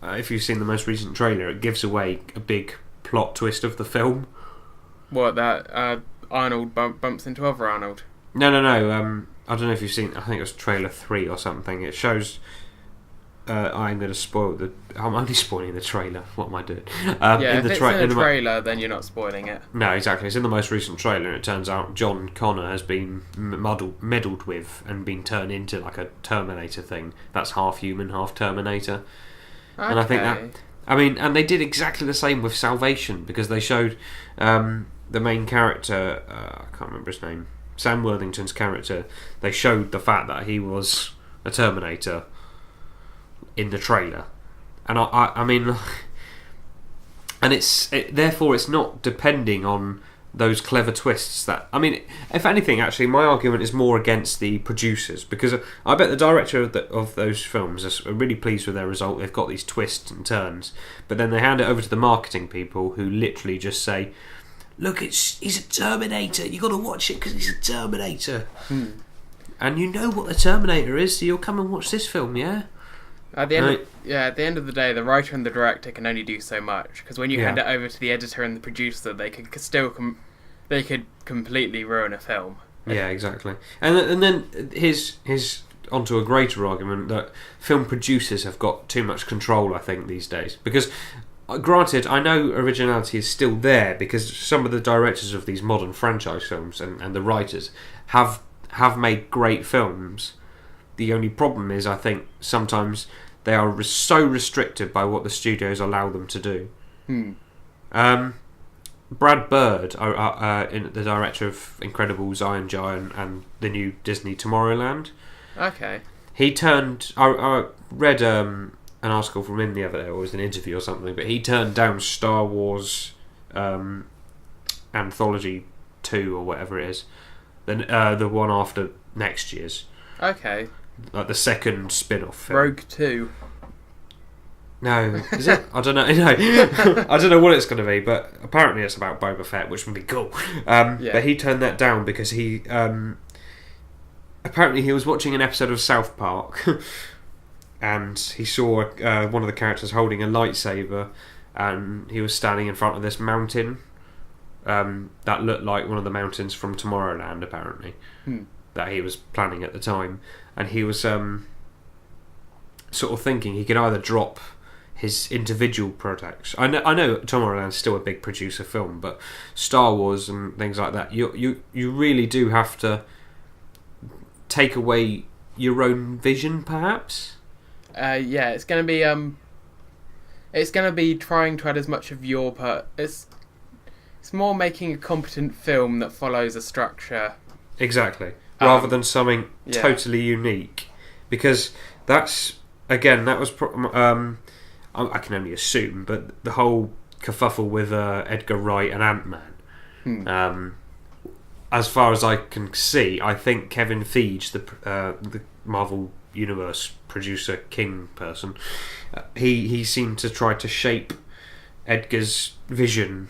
if you've seen the most recent trailer, it gives away a big plot twist of the film. What, that Arnold bumps into other Arnold? No. I don't know if you've seen. I think it was trailer 3 or something. It shows I'm going to spoil the. I'm only spoiling the trailer. What am I doing? If it's in the trailer, then you're not spoiling it. No, exactly. It's in the most recent trailer, and it turns out John Connor has been meddled with and been turned into like a Terminator thing. That's half human, half Terminator. Okay. And I think that. I mean, and they did exactly the same with Salvation, because they showed the main character. I can't remember his name. Sam Worthington's character. They showed the fact that he was a Terminator in the trailer, and I mean, and therefore it's not depending on those clever twists. That, I mean, if anything, actually, my argument is more against the producers, because I bet the director of those films are really pleased with their result. They've got these twists and turns, but then they hand it over to the marketing people, who literally just say, "Look, he's a Terminator. You got to watch it because he's a Terminator." And you know what the Terminator is, so you'll come and watch this film, yeah? At the end of the day, the writer and the director can only do so much, because when you hand it over to the editor and the producer, they could they could completely ruin a film. Yeah, exactly. And then his onto a greater argument that film producers have got too much control, I think, these days. Because, granted, I know originality is still there, because some of the directors of these modern franchise films and the writers have made great films. The only problem is, I think, sometimes they are so restricted by what the studios allow them to do. Brad Bird, the director of Incredibles, Iron Giant, and the new Disney Tomorrowland. Okay. He turned. I read an article from him the other day, or it was an interview or something, but he turned down Star Wars Anthology 2 or whatever it is, the one after next year's. Okay. Like the second spin-off film. Rogue 2. No, is it? I don't know. No, I don't know what it's going to be, but apparently it's about Boba Fett, which would be cool. But he turned that down because he apparently he was watching an episode of South Park, and he saw one of the characters holding a lightsaber, and he was standing in front of this mountain that looked like one of the mountains from Tomorrowland, apparently, that he was planning at the time, and he was sort of thinking he could either drop his individual products. I know Tomorrowland's still a big producer film, but Star Wars and things like that, you really do have to take away your own vision, perhaps. It's going to be trying to add as much of your part. It's more making a competent film that follows a structure. Exactly. Rather than something totally unique, because that was I can only assume, but the whole kerfuffle with Edgar Wright and Antman. As far as I can see, I think Kevin Feige, the Marvel Universe producer king person, he seemed to try to shape Edgar's vision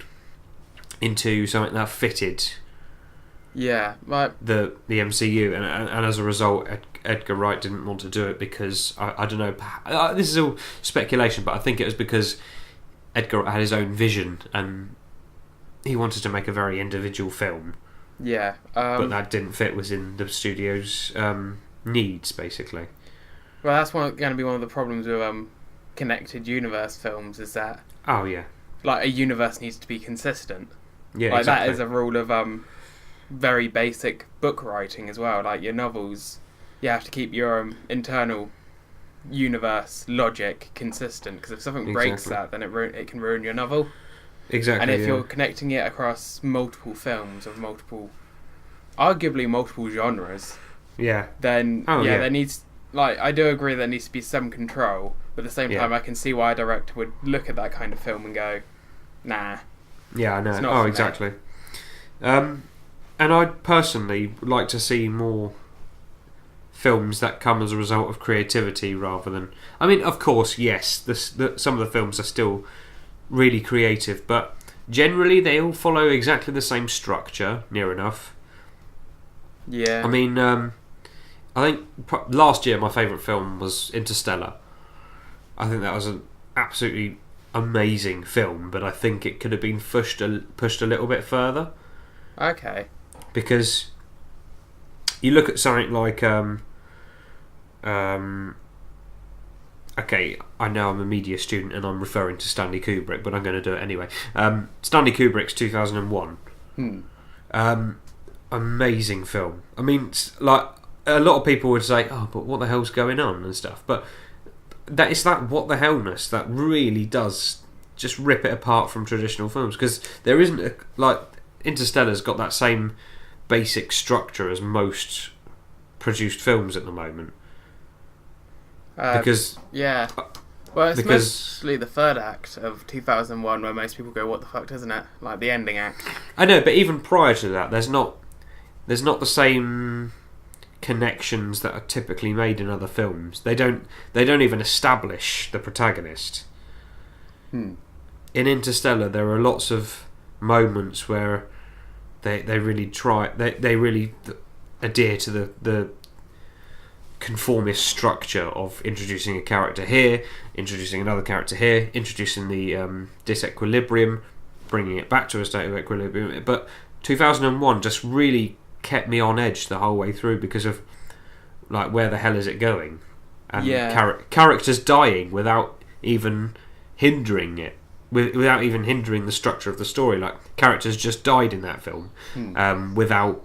into something that fitted. Yeah, like the MCU, and as a result, Edgar Wright didn't want to do it because I don't know. This is all speculation, but I think it was because Edgar had his own vision and he wanted to make a very individual film. Yeah, but that didn't fit within the studio's needs, basically. Well, that's going to be one of the problems with connected universe films, is that like a universe needs to be consistent. Yeah, like exactly. That is a rule of very basic book writing as well. Like your novels, you have to keep your internal universe logic consistent, because if something breaks that, then it can ruin your novel. Exactly. And if you're connecting it across multiple films of arguably multiple genres, then there needs, like, I do agree there needs to be some control, but at the same time I can see why a director would look at that kind of film and go, nah. Yeah, I know. Exactly. And I'd personally like to see more films that come as a result of creativity rather than... I mean, of course, yes, some of the films are still really creative, but generally they all follow exactly the same structure, near enough. Yeah. I mean, I think last year my favourite film was Interstellar. I think that was an absolutely amazing film, but I think it could have been pushed a little bit further. Okay. Because you look at something like okay, I know I'm a media student and I'm referring to Stanley Kubrick, but I'm going to do it anyway. Stanley Kubrick's 2001. Amazing film. I mean, like, a lot of people would say, oh, but what the hell's going on and stuff, but it's that what the hellness that really does just rip it apart from traditional films, because there isn't like, Interstellar's got that same basic structure as most produced films at the moment. Because well, it's mostly the third act of 2001 where most people go, what the fuck, doesn't it? Like the ending act. I know, but even prior to that, there's not the same connections that are typically made in other films. They don't even establish the protagonist. In Interstellar, there are lots of moments where they really try, they really adhere to the conformist structure of introducing a character here, introducing another character here, introducing the disequilibrium, bringing it back to a state of equilibrium. But 2001 just really kept me on edge the whole way through because of, like, where the hell is it going? And characters dying without even hindering it, without even hindering the structure of the story. Like, characters just died in that film without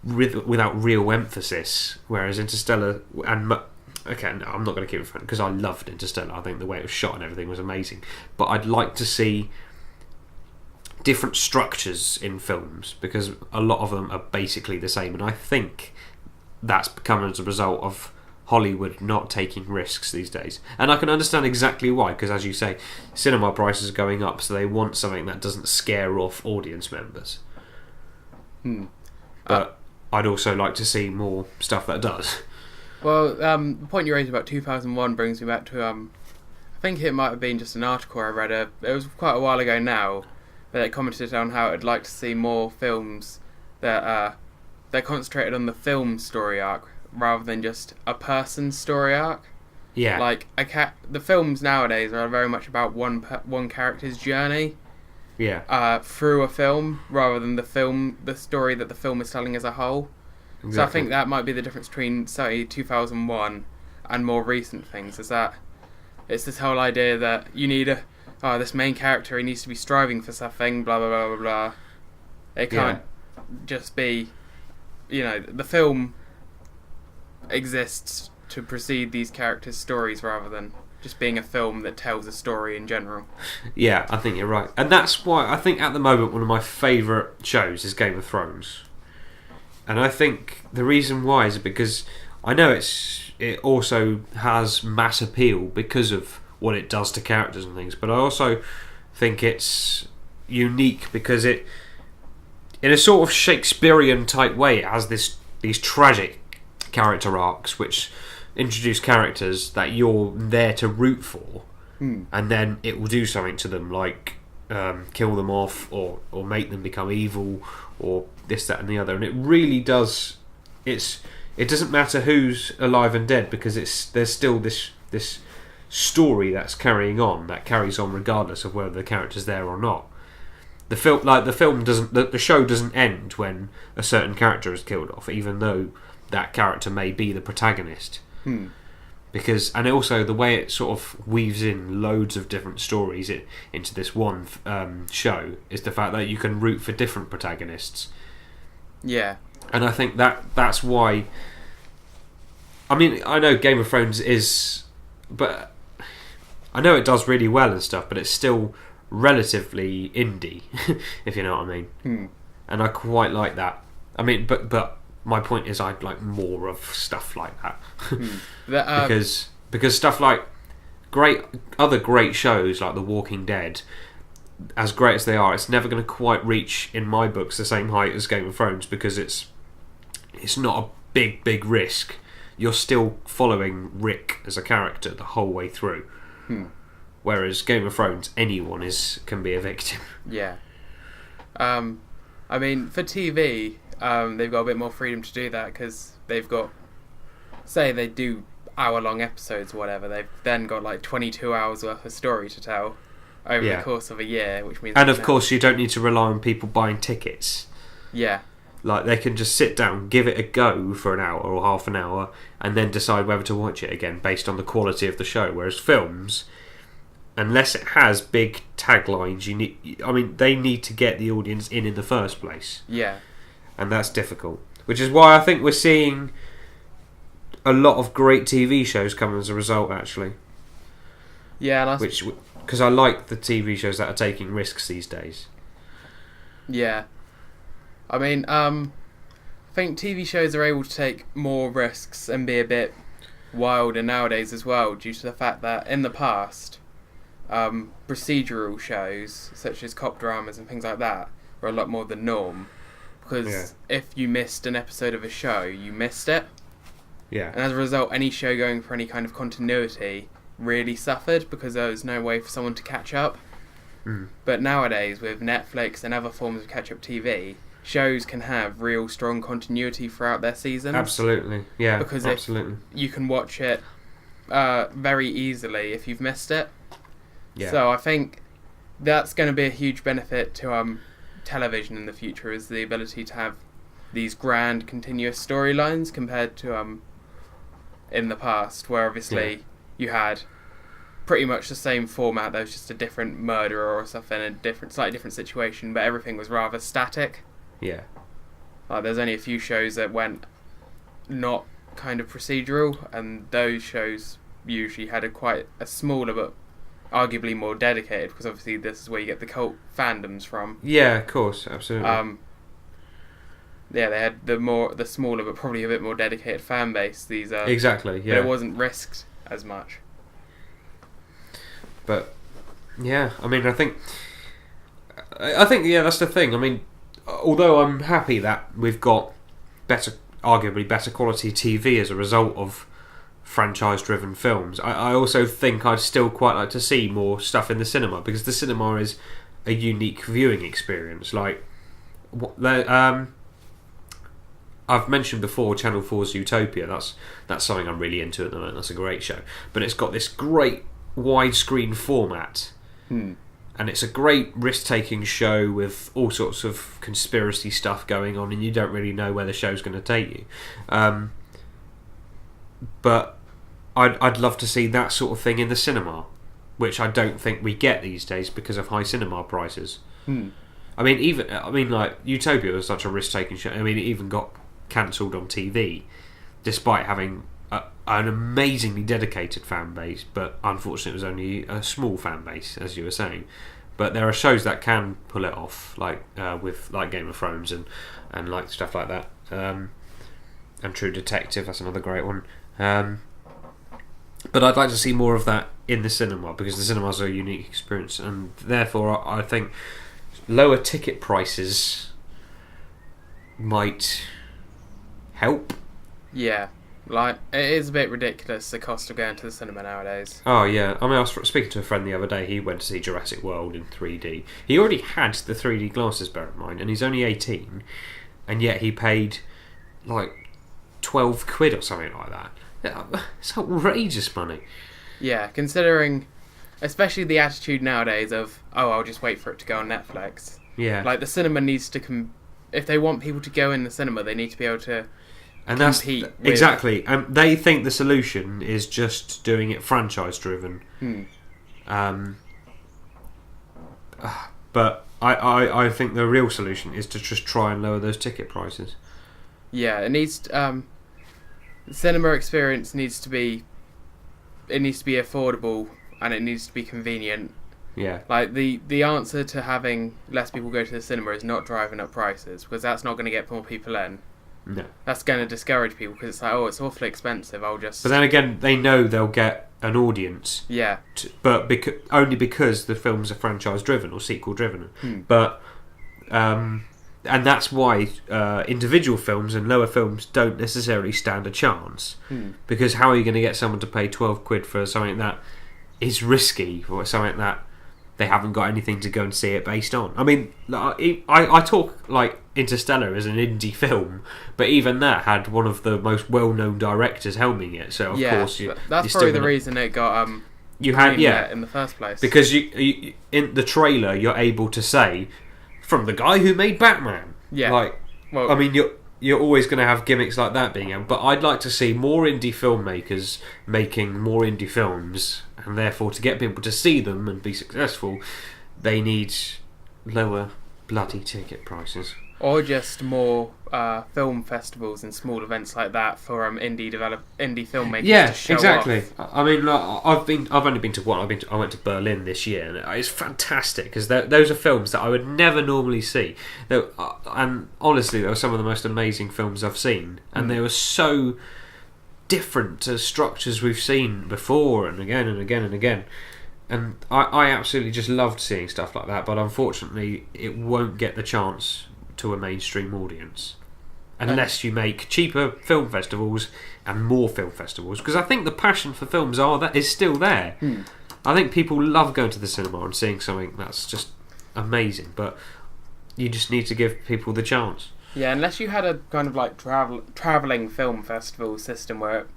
real emphasis, whereas Interstellar and okay, no, I'm not going to keep it front because I loved Interstellar. I think the way it was shot and everything was amazing, but I'd like to see different structures in films because a lot of them are basically the same, and I think that's become as a result of Hollywood not taking risks these days. And I can understand exactly why, because as you say, cinema prices are going up, so they want something that doesn't scare off audience members. But I'd also like to see more stuff that does. Well, the point you raised about 2001 brings me back to I think it might have been just an article I read. It was quite a while ago now, but it commented on how it'd like to see more films that they're concentrated on the film story arc rather than just a person's story arc. Yeah. Like the films nowadays are very much about one character's journey. Yeah. Through a film rather than the story that the film is telling as a whole. Exactly. So I think that might be the difference between, say, 2001 and more recent things. Is that it's this whole idea that you need this main character, he needs to be striving for something, blah blah blah blah blah. It can't just be, the film exists to precede these characters' stories rather than just being a film that tells a story in general. Yeah, I think you're right. And that's why I think at the moment one of my favourite shows is Game of Thrones. And I think the reason why is because I know it also has mass appeal because of what it does to characters and things, but I also think it's unique because it, in a sort of Shakespearean type way, it has these tragic character arcs which introduce characters that you're there to root for, and then it will do something to them, like kill them off or make them become evil or this, that and the other. And it really does, it doesn't matter who's alive and dead because there's still this story that's carrying on, that carries on regardless of whether the character's there or not. The show doesn't end when a certain character is killed off, even though that character may be the protagonist. Because, and also the way it sort of weaves in loads of different stories into this one show is the fact that you can root for different protagonists. Yeah. And I think that's why, I mean, I know Game of Thrones is, but I know it does really well and stuff, but it's still relatively indie, if you know what I mean. And I quite like that. I mean, but my point is I'd like more of stuff like that. Because stuff like other great shows like The Walking Dead, as great as they are, it's never going to quite reach, in my books, the same height as Game of Thrones because it's not a big risk. You're still following Rick as a character the whole way through. Whereas Game of Thrones, anyone can be a victim. Yeah. I mean, for TV, they've got a bit more freedom to do that because they've got, say they do hour-long episodes or whatever, they've then got like 22 hours worth of story to tell over the course of a year, which means... And of course you don't need to rely on people buying tickets. Yeah. Like, they can just sit down, give it a go for an hour or half an hour, and then decide whether to watch it again based on the quality of the show. Whereas films, unless it has big taglines, they need to get the audience in the first place. Yeah. And that's difficult. Which is why I think we're seeing a lot of great TV shows come as a result, actually. Yeah, because I like the TV shows that are taking risks these days. Yeah. I mean, I think TV shows are able to take more risks and be a bit wilder nowadays as well, due to the fact that in the past, procedural shows, such as cop dramas and things like that, were a lot more the norm. Because if you missed an episode of a show, you missed it. Yeah. And as a result, any show going for any kind of continuity really suffered because there was no way for someone to catch up. Mm. But nowadays, with Netflix and other forms of catch-up TV, shows can have real strong continuity throughout their seasons. Absolutely, yeah. Because absolutely. you can watch it very easily if you've missed it. Yeah. So I think that's going to be a huge benefit to television in the future, is the ability to have these grand continuous storylines compared to in the past, where obviously you had pretty much the same format. There was just a different murderer or stuff in a slightly different situation, but everything was rather static. Yeah. Like, there's only a few shows that went not kind of procedural, and those shows usually had quite a smaller but arguably more dedicated, because obviously this is where you get the cult fandoms from. Yeah, of course, absolutely. Yeah, they had the smaller but probably a bit more dedicated fan base. These exactly, yeah. But it wasn't risked as much. But yeah, I mean, I think that's the thing. I mean, although I'm happy that we've got arguably better quality TV as a result of franchise-driven films, I also think I'd still quite like to see more stuff in the cinema, because the cinema is a unique viewing experience. Like, I've mentioned before Channel 4's Utopia. That's something I'm really into at the moment. That's a great show. But it's got this great widescreen format. And it's a great risk-taking show with all sorts of conspiracy stuff going on, and you don't really know where the show's going to take you. But I'd love to see that sort of thing in the cinema, which I don't think we get these days because of high cinema prices. I mean, like, Utopia was such a risk-taking show. I mean, it even got cancelled on TV, despite having an amazingly dedicated fan base, but unfortunately it was only a small fan base, as you were saying. But there are shows that can pull it off, like with Game of Thrones and like stuff like that, and True Detective. That's another great one. But I'd like to see more of that in the cinema, because the cinemas are a unique experience, and therefore I think lower ticket prices might help. Yeah, like, it is a bit ridiculous, the cost of going to the cinema nowadays. Oh yeah, I mean, I was speaking to a friend the other day. He went to see Jurassic World in 3D. He already had the 3D glasses, bear in mind, and he's only 18, and yet he paid like 12 quid or something like that. It's outrageous money. Yeah, considering especially the attitude nowadays of, I'll just wait for it to go on Netflix. Yeah. Like, the cinema needs to if they want people to go in the cinema, they need to be able to compete with... Exactly. They think the solution is just doing it franchise-driven. But I think the real solution is to just try and lower those ticket prices. Yeah, it needs... the cinema experience needs to be affordable, and it needs to be convenient. Yeah. Like, the answer to having less people go to the cinema is not driving up prices, because that's not going to get more people in. No. That's going to discourage people, because it's like, it's awfully expensive, I'll just... But then again, they know they'll get an audience. Yeah. But only because the films are franchise-driven or sequel-driven. But... and that's why individual films and lower films don't necessarily stand a chance. Because how are you going to get someone to pay 12 quid for something that is risky, or something that they haven't got anything to go and see it based on? I mean, I talk like Interstellar as an indie film, but even that had one of the most well-known directors helming it. So of course, that's probably the reason it got you had in the first place. Because you in the trailer you're able to say, from the guy who made Batman. Yeah. Like, Well, I mean, you're always going to have gimmicks like that being out, but I'd like to see more indie filmmakers making more indie films, and therefore to get people to see them and be successful, they need lower bloody ticket prices. or just more film festivals and small events like that for indie filmmakers to show exactly. off. I mean, I've only been to one. I went to Berlin this year, and it's fantastic because those are films that I would never normally see. And honestly, they were some of the most amazing films I've seen, and they were so different to structures we've seen before and again and again and again. And I absolutely just loved seeing stuff like that, but unfortunately, it won't get the chance to a mainstream audience unless you make cheaper film festivals and more film festivals, because I think the passion for films is still there. I think people love going to the cinema and seeing something that's just amazing, but you just need to give people the chance. Yeah, unless you had a kind of like travelling film festival system where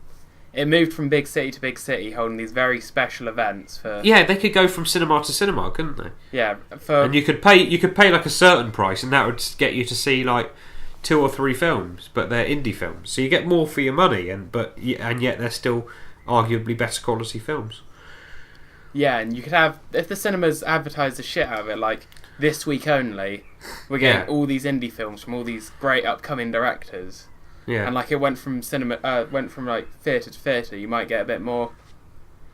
it moved from big city to big city, holding these very special events for. Yeah, they could go from cinema to cinema, couldn't they? Yeah, and you could pay like a certain price, and that would get you to see like 2 or 3 films, but they're indie films, so you get more for your money, and yet they're still arguably better quality films. Yeah, and you could have, if the cinemas advertise the shit out of it, like this week only, we're getting all these indie films from all these great upcoming directors. Yeah, and like it went from like theatre to theatre. You might get a bit more.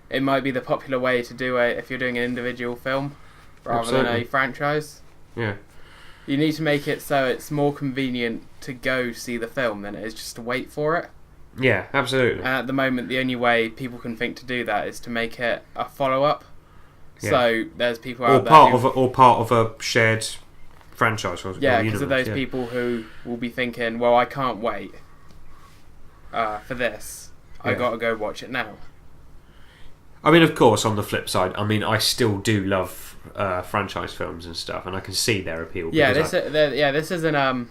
It might be the popular way to do it if you're doing an individual film rather than a franchise. Yeah, you need to make it so it's more convenient to go see the film than it is just to wait for it. Yeah, absolutely. And at the moment, the only way people can think to do that is to make it a follow-up. Yeah. So there's people out there or part of a shared franchise. Yeah, because of those people who will be thinking, well, I can't wait for this. I got to go watch it now. I mean, of course, on the flip side, I mean, I still do love franchise films and stuff, and I can see their appeal. Yeah, this isn't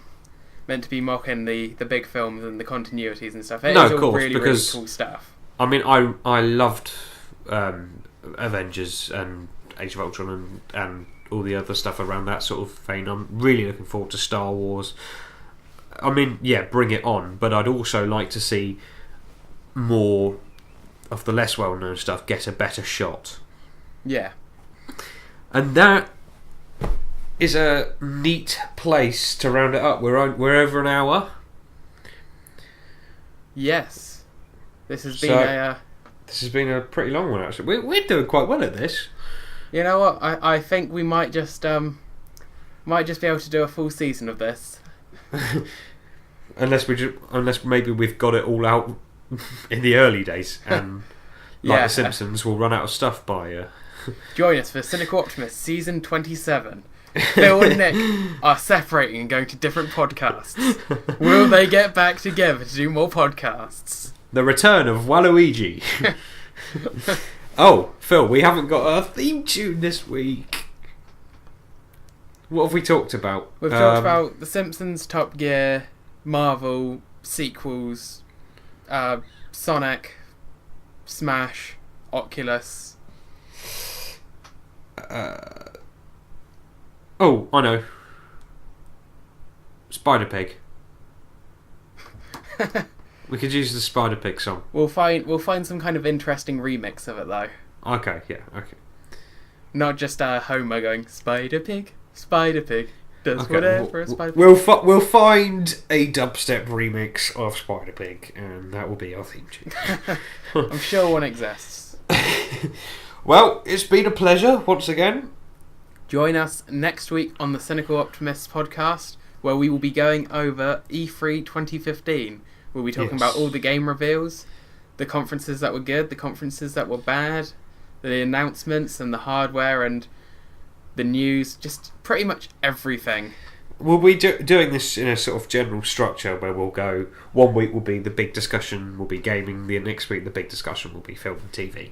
meant to be mocking the big films and the continuities and stuff. It's all really cool stuff. I mean, I loved Avengers and Age of Ultron and all the other stuff around that sort of vein. I'm really looking forward to Star Wars. I mean, yeah, bring it on, but I'd also like to see more of the less well-known stuff get a better shot. Yeah. And that is a neat place to round it up. We're over an hour. Yes. This has been a pretty long one, actually. We're doing quite well at this. You know what? I think we might just be able to do a full season of this. unless maybe we've got it all out in the early days, and like the Simpsons, we'll run out of stuff by. Join us for Cynical Optimists Season 27. Phil and Nick are separating and going to different podcasts. Will they get back together to do more podcasts? The return of Waluigi. Oh, Phil, we haven't got a theme tune this week. What have we talked about? We've talked about The Simpsons, Top Gear, Marvel, sequels, Sonic, Smash, Oculus. Oh, I know. Spider-Pig. We could use the Spider-Pig song. We'll find some kind of interesting remix of it though. Okay, yeah, okay. Not just Homer going Spider-Pig, Spider-Pig does whatever a Spider-Pig. We'll find a dubstep remix of Spider-Pig, and that will be our theme tune. I'm sure one exists. Well, it's been a pleasure once again. Join us next week on the Cynical Optimists podcast, where we will be going over E3 2015. We'll be talking about all the game reveals, the conferences that were good, the conferences that were bad, the announcements and the hardware and the news, just pretty much everything. We'll be doing this in a sort of general structure where we'll go, one week will be the big discussion, will be gaming, the next week the big discussion will be film and TV.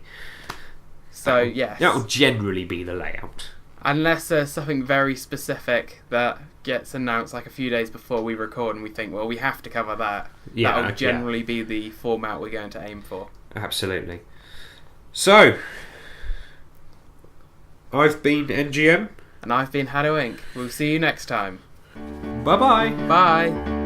So, yes. That will generally be the layout. Unless there's something very specific that gets announced like a few days before we record and we think, well, we have to cover that. Yeah, that'll generally be the format we're going to aim for. Absolutely. So, I've been NGM. And I've been haddowinc. We'll see you next time. Bye-bye. Bye.